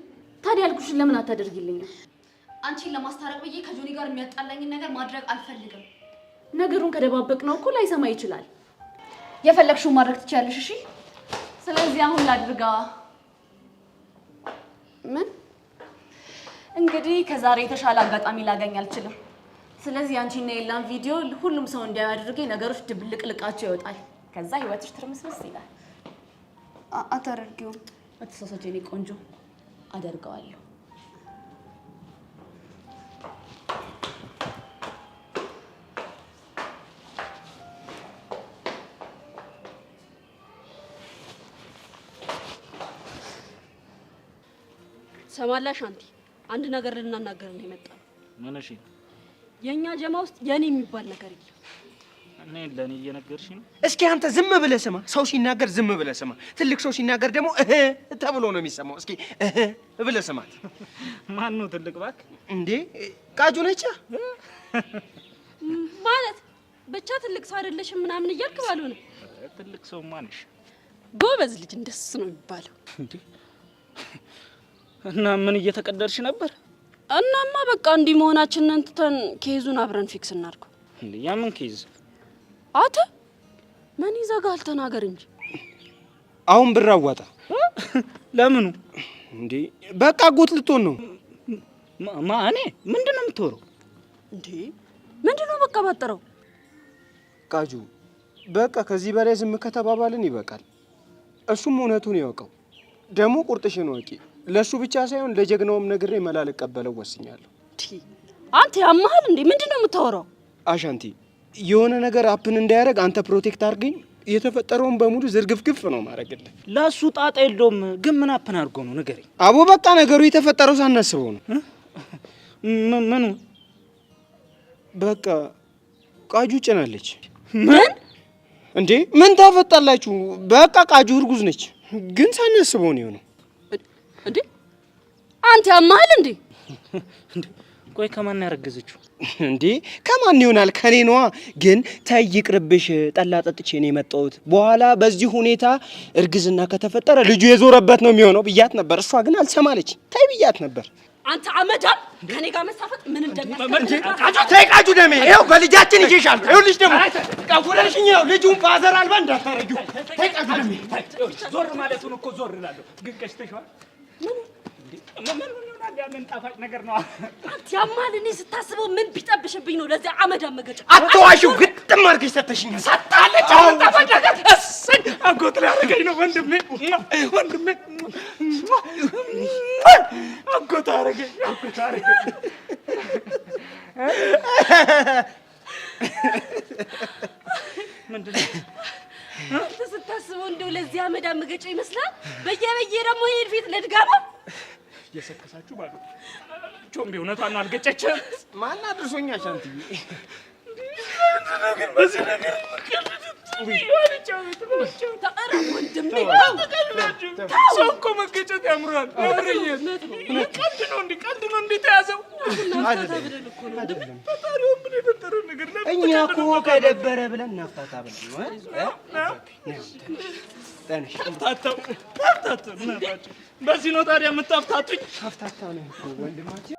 ታዲያ ያልኩሽን ለምን አታደርጊልኝም? አንቺን ለማስታረቅ ብዬ ከጆኒ ጋር የሚያጣላኝን ነገር ማድረግ አልፈልግም። ነገሩን ከደባበቅ ነው እኮ ላይሰማ ይችላል። የፈለግሽውን ማድረግ ትችያለሽ። እሺ ስለዚህ አሁን ላድርጋ። ምን? እንግዲህ ከዛሬ የተሻለ አጋጣሚ ላገኝ አልችልም። ስለዚህ አንቺና የኤላን ቪዲዮ ሁሉም ሰው እንዲያዩ አድርጌ ነገሮች ድብልቅልቃቸው ይወጣል። ከዛ ህይወትሽ ትርምስምስ ይላል። አታደርጊውም። አትሳሳች የኔ ቆንጆ፣ አደርገዋለሁ። ሰማላ ሻንቲ፣ አንድ ነገር ልናናገር ነው የመጣው። ምን? እሺ። የኛ ጀማ ውስጥ የኔ የሚባል ነገር የለም። እኔ ለኔ እየነገርሽ ነው? እስኪ አንተ ዝም ብለህ ስማ። ሰው ሲናገር ዝም ብለህ ስማ። ትልቅ ሰው ሲናገር ደግሞ ተብሎ ነው የሚሰማው። እስኪ ብለህ ስማት። ማን ነው ትልቅ? እባክህ እንዴ ቃጁ ነች ማለት ብቻ ትልቅ ሰው አይደለሽም ምናምን እያልክ ባልሆነ ትልቅ ሰው ማንሽ? ጎበዝ ልጅ እንደሱ ነው የሚባለው። እንዴ እና ምን እየተቀደርሽ ነበር? እናማ በቃ እንዲህ መሆናችንን ትተን ኬዙን አብረን ፊክስ እናድርገው። እንዴ ያምን ኬዝ? አተ ምን ይዘጋል? ተናገር እንጂ። አሁን ብር አዋጣ። ለምኑ? እንዴ በቃ ጎት ልትሆን ነው። እኔ ምንድነው የምትወረው? እንዴ ምንድነው በቃ ባጠረው? ቃጁ በቃ ከዚህ በላይ ዝም ከተባባልን ይበቃል። እሱም እውነቱን ያውቀው። ደግሞ ቁርጥሽን ወቂ። ለሱ ብቻ ሳይሆን ለጀግናውም ነግሬ መላል ቀበለው ወስኛለሁ። አንተ ያማሃል እንዴ? ምንድነው የምታወራው? አሻንቲ የሆነ ነገር አፕን እንዳያደርግ አንተ ፕሮቴክት አድርገኝ። የተፈጠረውን በሙሉ ዝርግፍግፍ ነው ማድረግልህ። ለሱ ጣጣ የለውም። ግን ምን አፕን አድርጎ ነው ንገረኝ። አቦ በቃ ነገሩ የተፈጠረው ሳናስበው ነው። ምኑ? በቃ ቃጁ ጭናለች። ምን እንዴ? ምን ታፈጣላችሁ? በቃ ቃጁ እርጉዝ ነች። ግን ሳናስበው ነው የሆነው። እንዴ አንተ ያማሃል እንዴ? ቆይ ከማን ያረገዘችው? እንዴ ከማን ይሆናል? ከኔ ነዋ። ግን ተይ ይቅርብሽ፣ ጠላ ጠጥቼ ነው የመጣሁት። በኋላ በዚህ ሁኔታ እርግዝና ከተፈጠረ ልጁ የዞረበት ነው የሚሆነው ብያት ነበር። እሷ ግን አልሰማለች። ተይ ብያት ነበር። አንተ አመዳም ከኔ ጋር መሳፈጥ ምን ተቃጁ ደሜ ይኸው በልጃችን ይዤሻል። ይኸውልሽ ደግሞ ቀጉረሽኝ ይኸው ልጁን ፋዘር አልባ እንዳታረጁ። ተቃጁ ደሜ ዞር ማለቱን እኮ ዞር እላለሁ፣ ግን ቀሽተሽዋል። ምን ያንን ጣፋጭ ነገር ነው። አንተ ያማል። እኔ ስታስበው ምን ቢጠብሽብኝ ነው ለዚህ አመዳም መገጫ? አትዋሺው፣ ግጥም አድርገሽ ሰተሽኝ ሰጣለች። አሁን ጣፋጭ ነገር እሰይ አጎት ሊያደርገኝ ነው ወንድሜ አጎት አደረገኝ። ምንድን ነው አንተ ስታስበው እንደው ለዚህ አመዳም መገጫ ይመስላል። በየበየ ደግሞ ይሄድ ፊት ለድጋማ እየሰከሳችሁ ባሉ ቾምቤ እውነቷን ነው። አልገጨችም። ማን አድርሶኛ ሻንትዬ ግን በዚህ ነገር ሰው እኮ መገጨት ያምራል። ቀልድ ነው እንዴ ተያዘው? ፈጣሪውን ምን የፈጠረው ነገር እኛ እኮ ከደበረ ብለን እናፍታታ ብለን ነው። ተፍታታው እናታችሁ በዚህ ነው ታዲያ የምታፍታቱኝ? ታፍታታ ነው እኮ ወንድማችን።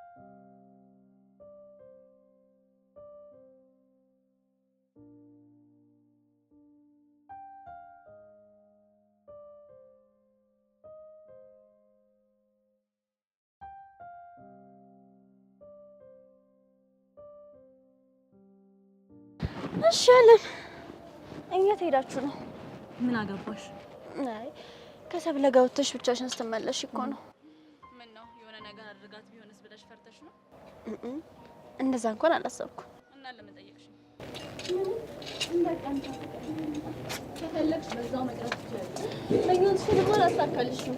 እሺ አለም፣ የት ሄዳችሁ ነው? ምን አገባሽ? አይ ከሰብለ ጋር ወጥተሽ ብቻሽን ስትመለሽ እኮ ነው። ምን ነው የሆነ ነገር አድርጋት ቢሆንስ ብለሽ ፈርተሽ ነው? እንደዛ እንኳን አላሰብኩም። እና ለምን ጠየቅሽ? ከፈለግሽ በዛው መቅረት ትችላለሽ። ለኛስ ስለሆነ አሳካልሽም።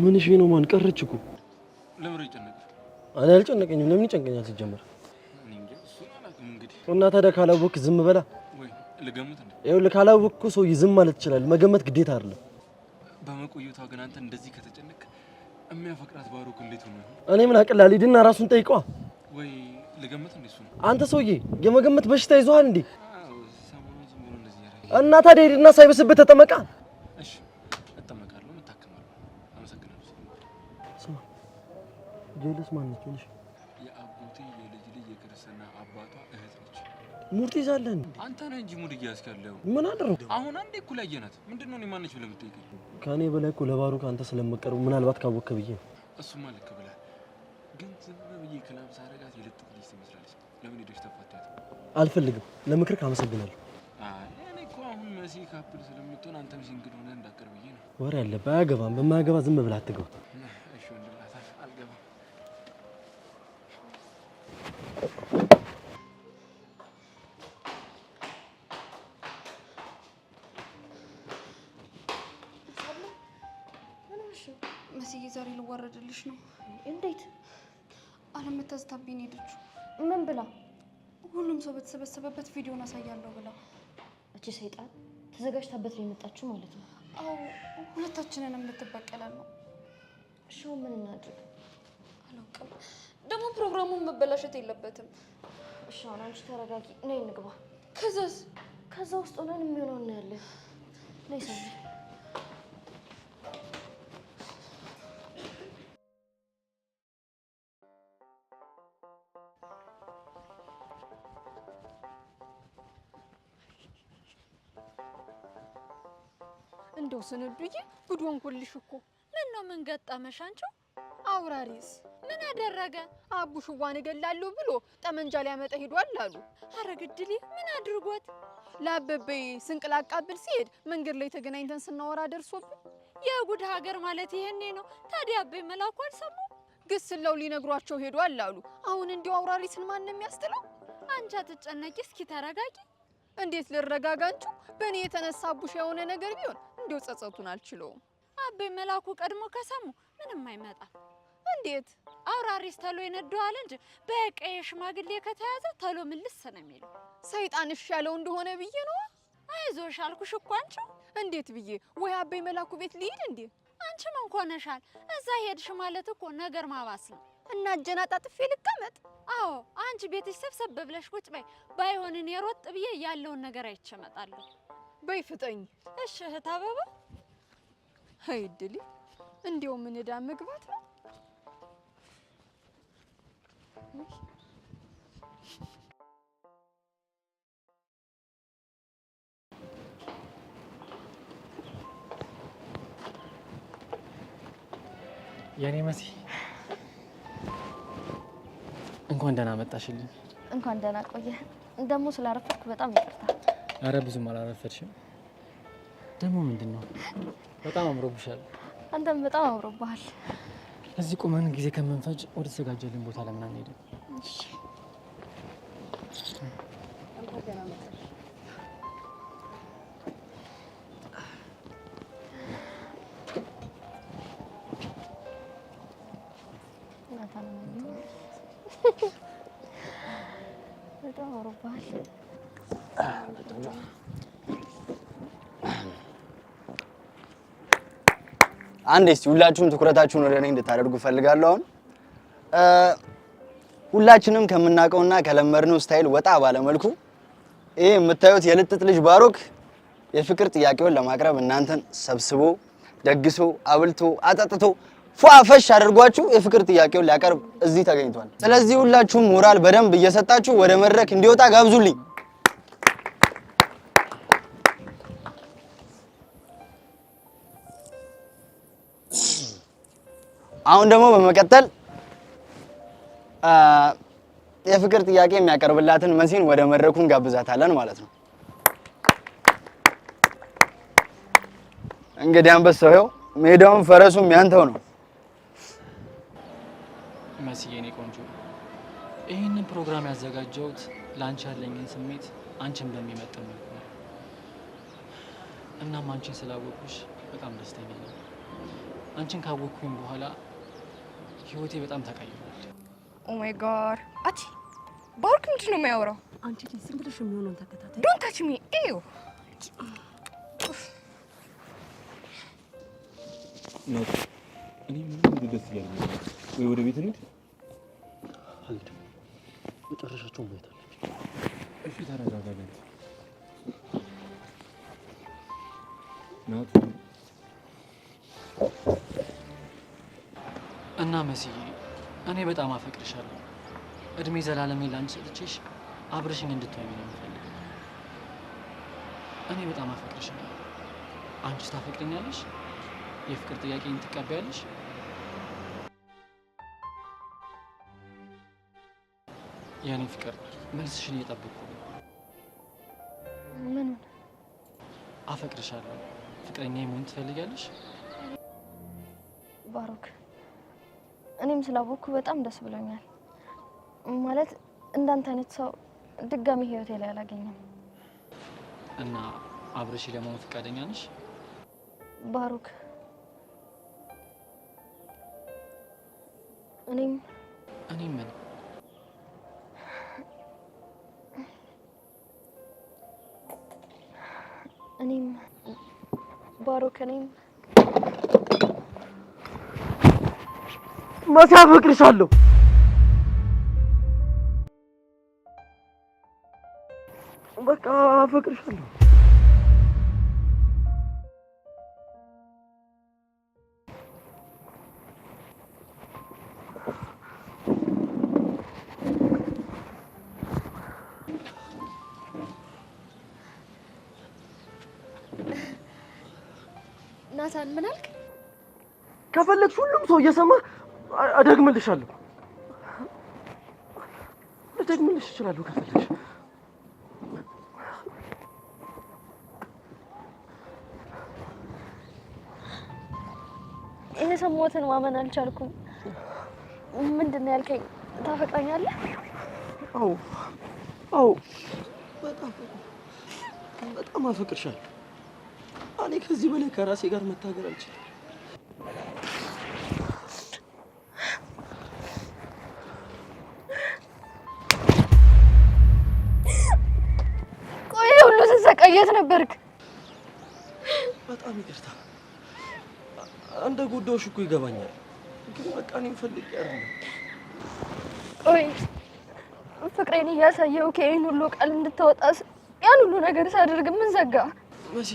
ምንሽ ነው? ማን ቀረች እኮ። ለምን ይጨነቅ? እኔ አልጨነቀኝም። ለምን ይጨንቀኛል ሲጀመር? እኔ እንጃ እሱን አላውቅም። እንግዲህ እና ታዲያ ካላወቅክ ዝም በላ። ወይ ልገምት እንዴ? ይኸውልህ ካላወቅኩ ሰውዬ ዝም ማለት ይችላል። መገመት ግዴታ አይደለም። በመቆየቷ ግን አንተ እንደዚህ ከተጨነቅ የሚያፈቅራት ባሮክ እንዴት ሆነ? እኔ ምን አቅልላ ሊድና ራሱን ጠይቀዋ። ወይ ልገምት እንዴ? እሱ አንተ ሰውዬ የመገመት በሽታ ይዞሃል እንዴ? አዎ ሰሞኑን ዝም ብሎ እንደዚህ ያደርጋል። እና ታዲያ ሂድና ሳይበስብህ ተጠመቃ። እሺ እጠመቃለሁ፣ እታከማለሁ። አመሰግናለሁ። ስማ ጀለስ ማነች? ልጅ የአጎቴ የልጅ የክርስትና አባቷ እህት ነች። ሙድ ይዛለህ። አንተ ነህ እንጂ ሙድ እያዝክ ያለው። ምን አደረኩ? አሁን አንዴ እኩል አየናት። ምንድነው እኔ ማነች ብለህ የምትጠይቀኝ? ከኔ በላይ እኮ ለባሩክ አንተ ስለምትቀርቡ ምናልባት ካወቅክ ብዬ ነው። እሱማ ልክ ብለህ፣ ግን ዝም ብዬ ክላብ ሳረጋት የልጥፍ ልጅ ትመስላለች። ለምን ሄደሽ ተፋታት? አልፈልግም። ለምክር አመሰግናለሁ። አይ እኔ እኮ አሁን መሲ ካፕል ስለምትሆን አንተም ሲንግል ሆነህ እንዳትቀር ብዬ ነው። ወሬ አለብህ። አያገባም። በማያገባ ዝም ብለህ አትገባ። እሺ ወንድም አልገባም። መስዬ ዛሬ ልዋረድልሽ ነው። እንዴት? አለመታዝታብኝ ሄደችው። ምን ብላ? ሁሉም ሰው በተሰበሰበበት ቪዲዮን አሳያለሁ ብላ። እቺ ሰይጣን ተዘጋጅታበት ነው የመጣችው ማለት ነው። አዎ ሁለታችንንም ልትበቀለን ነው። እሺ ምን እናድርግ? አላውቅም። ደግሞ ፕሮግራሙን መበላሸት የለበትም። እሺ አሁን አንቺ ተረጋጊ፣ ነይ እንግባ። ከዛስ? ከዛ ውስጥ ሆነን የሚሆነው እናያለን። ነይ ሰሚ። እንደው ስንዱዬ ጉድ ሆንኩልሽ እኮ። ምን ነው ምን ገጠመሽ አንቺው? አውራሪስ ምን አደረገ? አቡሽዋን እገላለሁ ብሎ ጠመንጃ ሊያመጣ ሄዷል አሉ። ኧረ ግድሌ ምን አድርጎት? ለአበበ ስንቅ ላቃብል ሲሄድ መንገድ ላይ ተገናኝተን ስናወራ ደርሶብን። የጉድ ሀገር ማለት ይሄኔ ነው። ታዲያ አበይ መላኩ አልሰሙ? ግስላው ሊነግሯቸው ሄዷል አሉ። አሁን እንዲያው አውራሪስን ማን ነው የሚያስጥለው? አንቺ አትጨነቂ፣ እስኪ ተረጋጊ። እንዴት ልረጋጋ? አንቺ በእኔ የተነሳ አቡሽ የሆነ ነገር ቢሆን እንዲያው ጸጸቱን አልችለውም። አበይ መላኩ ቀድሞ ከሰሙ ምንም አይመጣም። እንዴት? አውራሪስ ተሎ ይነደዋል እንጂ በቀይ ሽማግሌ ከተያዘ ተሎ ምልስ ነው የሚለው። ሰይጣን እሺ ያለው እንደሆነ ብዬ ነው። አይዞሽ አልኩሽ እኮ አንቺ። እንዴት ብዬ? ወይ አበይ መላኩ ቤት ልሂድ እንዴ? አንቺ ምን ሆነሻል? እዛ ሄድሽ ማለት እኮ ነገር ማባስ ነው። እና አጀናጣጥፌ ልቀመጥ? አዎ አንቺ ቤትሽ ሰብሰብ ብለሽ ቁጭ በይ። ባይሆን እኔ ሮጥ ብዬ ያለውን ነገር አይቼ እመጣለሁ። በይ ፍጠኝ። እሺ እህት አበባ። አይ እድሌ፣ እንዲያው ምን ዕዳ መግባት ነው። የኔ መሲ እንኳን ደህና መጣሽልኝ። እንኳን ደህና ቆየህ። ደግሞ ስላረፈድኩ በጣም ይቅርታ። አረ ብዙም አላረፈድሽም። ደግሞ ምንድነው በጣም አምሮብሻል። አንተም በጣም አምሮብሃል። እዚህ ቁመን ጊዜ ከመንፈጅ ወደ ተዘጋጀልን ቦታ ለምን አንሄድም? እሺ። እንኳን ደህና መጣሽ። በጣም አምሮብሃል። አንዴ እስቲ ሁላችሁም ትኩረታችሁን ወደ እኔ እንድታደርጉ ፈልጋለሁ። አሁን ሁላችንም ከምናውቀውና ከለመድነው ስታይል ወጣ ባለ መልኩ ይሄ የምታዩት የልጥጥ ልጅ ባሮክ የፍቅር ጥያቄውን ለማቅረብ እናንተን ሰብስቦ ደግሶ አብልቶ አጠጥቶ ፏፈሽ አድርጓችሁ የፍቅር ጥያቄውን ሊያቀርብ እዚህ ተገኝቷል። ስለዚህ ሁላችሁም ሞራል በደንብ እየሰጣችሁ ወደ መድረክ እንዲወጣ ጋብዙልኝ። አሁን ደግሞ በመቀጠል የፍቅር ጥያቄ የሚያቀርብላትን መሲን ወደ መድረኩ እንጋብዛታለን ማለት ነው። እንግዲህ አንበሳው ይኸው ሜዳውን ፈረሱም ያንተው ነው። መሲ የኔ ቆንጆ፣ ይህንን ፕሮግራም ያዘጋጀሁት ለአንቺ ያለኝን ስሜት አንቺን በሚመጥን መልኩ ነው። እናም አንቺን ስላወቅኩሽ በጣም ደስተኛ ነኝ። አንቺን ካወቅኩኝ በኋላ ህይወቴ በጣም ተቀይሯል። ኦ ማይ ጋድ! አቺ ባርክ ምንድን ነው የሚያወራው? አንቺ ዝም ብለሽ የሚሆነውን ተከታታይ። ዶንት ታች ሚ ኤው ነው። እኔ ምንም ደስ እያለኝ ነው። ወይ ወደ ቤት እንሂድ። አንድ መጨረሻቸውን ማየት አለብኝ። እሺ ተረጋጋ። ናቱ እና መስዬ እኔ በጣም አፈቅርሻለሁ። እድሜ ዘላለሜን ላንቺ ሰጥቼሽ አብረሽኝ እንድትሆኚ ነው የምፈልገው። እኔ በጣም አፈቅርሻለሁ። አንቺስ ታፈቅረኛለሽ? የፍቅር ጥያቄን ትቀበያለሽ? የኔ ፍቅር መልስሽን እየጠበቅኩ ነው። ምን? አፈቅርሻለሁ። ፍቅረኛ መሆን ትፈልጊያለሽ? ባሮክ፣ እኔም ስላወቅኩ በጣም ደስ ብሎኛል። ማለት እንዳንተ አይነት ሰው ድጋሚ ህይወቴ ላይ አላገኘም። እና አብረሽ ለመሆን ፈቃደኛ ነሽ? ባሮክ፣ እኔም ምን እኔም ባሮክ፣ እኔም መሲ አፈቅርሻለሁ። በቃ አፈቅርሻለሁ። ናታን ምን አልክ? ከፈለግሽ ሁሉም ሰው እየሰማ እደግምልሻለሁ። ልደግምልሽ እችላለሁ ከፈለግሽ። የሰማሁትን ማመን አልቻልኩም። ምንድን ነው ያልከኝ? ታፈቅረኛለህ? አዎ አዎ፣ በጣም አፈቅርሻለሁ። እኔ ከዚህ በላይ ከራሴ ጋር መታገል አልችልም። ቆይ ሁሉ ስትሰቃየት ነበርክ? በጣም ይቅርታ። እንደ ጎዳሁሽ እኮ ይገባኛል፣ ግን በቃ እኔም ፈልጌ አይደለም። ቆይ ፍቅሬን እያሳየው ከይህን ሁሉ ቃል እንድታወጣ ያን ሁሉ ነገር ሳደርግ ምን ዘጋ? መሲ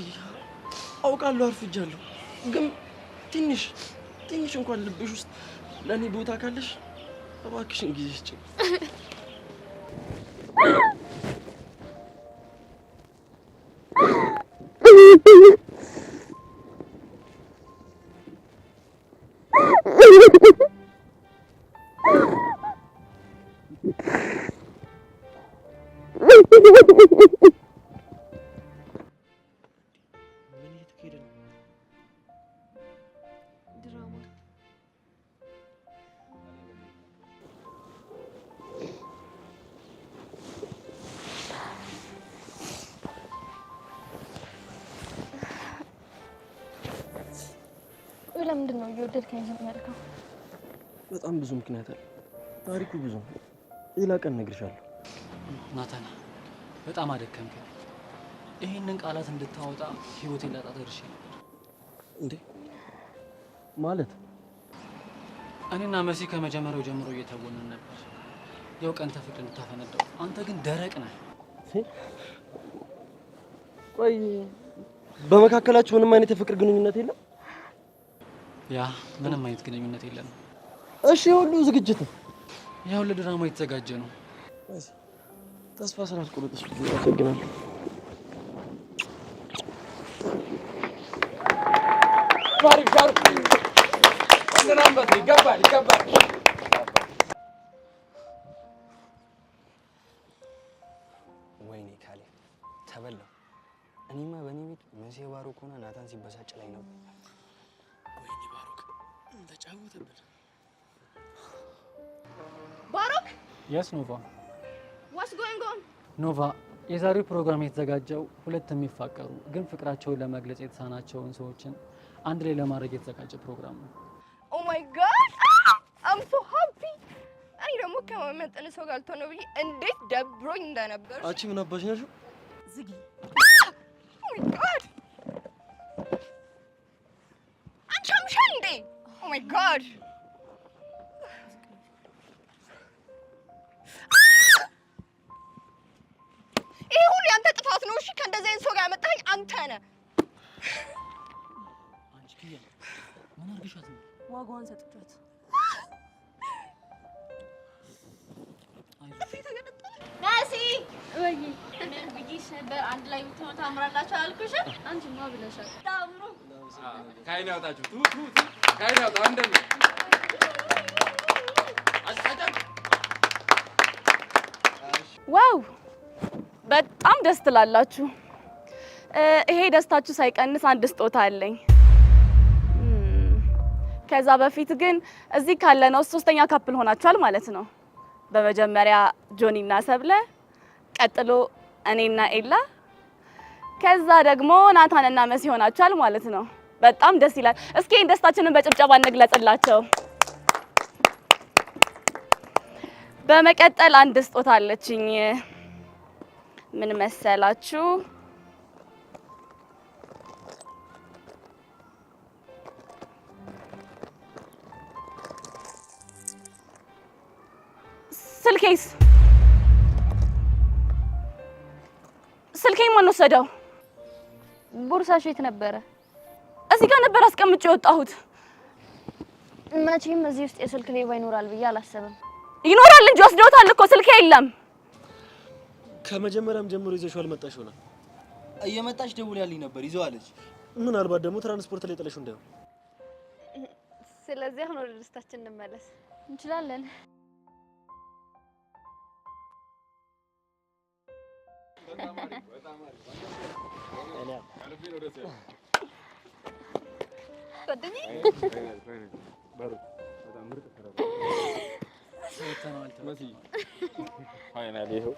አውቃለሁ አርፍጃለሁ፣ ግን ትንሽ እንኳን ልብሽ ውስጥ ለእኔ ቦታ ካለሽ እባክሽን ጊዜ ስጭኝ። ለምንድን ነው እየወደድከኝ ዝም ያልከው? በጣም ብዙ ምክንያት አለ። ታሪኩ ብዙ ነው። ሌላ ቀን እነግርሻለሁ። ናታን በጣም አደከምከኝ። ይሄንን ቃላት እንድታወጣ ህይወቴን ላጣ ደርሼ ነበር። እንዴ ማለት? እኔና መሲ ከመጀመሪያው ጀምሮ እየተወንን ነበር። ያው ቀን ተፍቅር እንድታፈነዳው፣ አንተ ግን ደረቅ ነህ። ቆይ በመካከላችሁ ምንም አይነት የፍቅር ግንኙነት የለም? ያ ምንም አይነት ግንኙነት የለንም። እሺ ሁሉ ዝግጅት ነው። ያው ለድራማ የተዘጋጀ ነው። ተስፋ ስላልቆረጥሽ አመሰግናለሁ። ይገባል። ወይኔ ካሌ ተበላው። እኔማ በእኔ ቤት መሲ ባሮክ ሆና ናታን ሲበሳጭ ላይ ነበር። ወይኔ ባሮክ ተጫወተብን። ባሮክ የስ ኖቫ ዋትስ ጎይንግ ኦን? ኖቫ የዛሬው ፕሮግራም የተዘጋጀው ሁለት የሚፋቀሩ ግን ፍቅራቸውን ለመግለጽ የተሳናቸውን ሰዎችን አንድ ላይ ለማድረግ የተዘጋጀ ፕሮግራም ነው። ኦ ማይ ጋድ አም ሶ ሃፒ። እኔ ደግሞ ከመመጠን ሰው ጋር ልትሆን ነው ብዬ እንዴት ደብሮኝ እንደነበር። አንቺ ምን አባሽ ነሽ? ዝጊ። ኦ ማይ ጋድ አንቺ አምሻል እንዴ? ኦ ማይ ጋድ ይሄ ሁሉ ያንተ ጥፋት ነው። እሺ ከእንደዚህ አይነት ሰው ጋር ያመጣኸኝ አንተ ነህ። አንቺ ኪያ ምን አርግሻት ነው? ዋጋዋን ሰጥቻት። ናሲ ወይ ምን ብዬሽ ነበር? አንድ ላይ ብትሆኑ ታምራላችሁ አልኩሽ። አንቺማ ብለሻል። ታምሩ ካይን ያውጣችሁ ቱ ካይን ያውጣ እንደነ ዋው በጣም ደስ ትላላችሁ። ይሄ ደስታችሁ ሳይቀንስ አንድ ስጦታ አለኝ። ከዛ በፊት ግን እዚህ ካለነው ሶስተኛ ካፕል ሆናችኋል ማለት ነው። በመጀመሪያ ጆኒና ሰብለ፣ ቀጥሎ እኔና ኤላ፣ ከዛ ደግሞ ናታንና መሲ ሆናችኋል ማለት ነው። በጣም ደስ ይላል። እስኪ ደስታችንን በጭብጨባ እንግለጽላቸው። በመቀጠል አንድ ስጦታ አለችኝ። ምን መሰላችሁ? ስልኬን ማን ወሰደው? ቦርሳሽ የት ነበረ? እዚህ ጋር ነበር አስቀምጬ የወጣሁት። መቼም እዚህ ውስጥ የስልክ ሌባ ይኖራል ብዬ አላሰብም። ይኖራል እንጂ ወስደውታል እኮ። ስልኬ የለም። ከመጀመሪያም ጀምሮ ይዘሽው አልመጣሽ ሆና እየመጣች ደውላልኝ ነበር ይዘዋለች። ምናልባት ደግሞ ትራንስፖርት ላይ ጥለሽው እንዳይሆን። ስለዚህ አሁን ወደ ደስታችን እንመለስ እንችላለን። ፋይናሊ ይኸው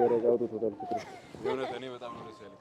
ደረጃ አውጥቶታል ፍቅር። የእውነት እኔ በጣም ነው ደስ ያለኝ።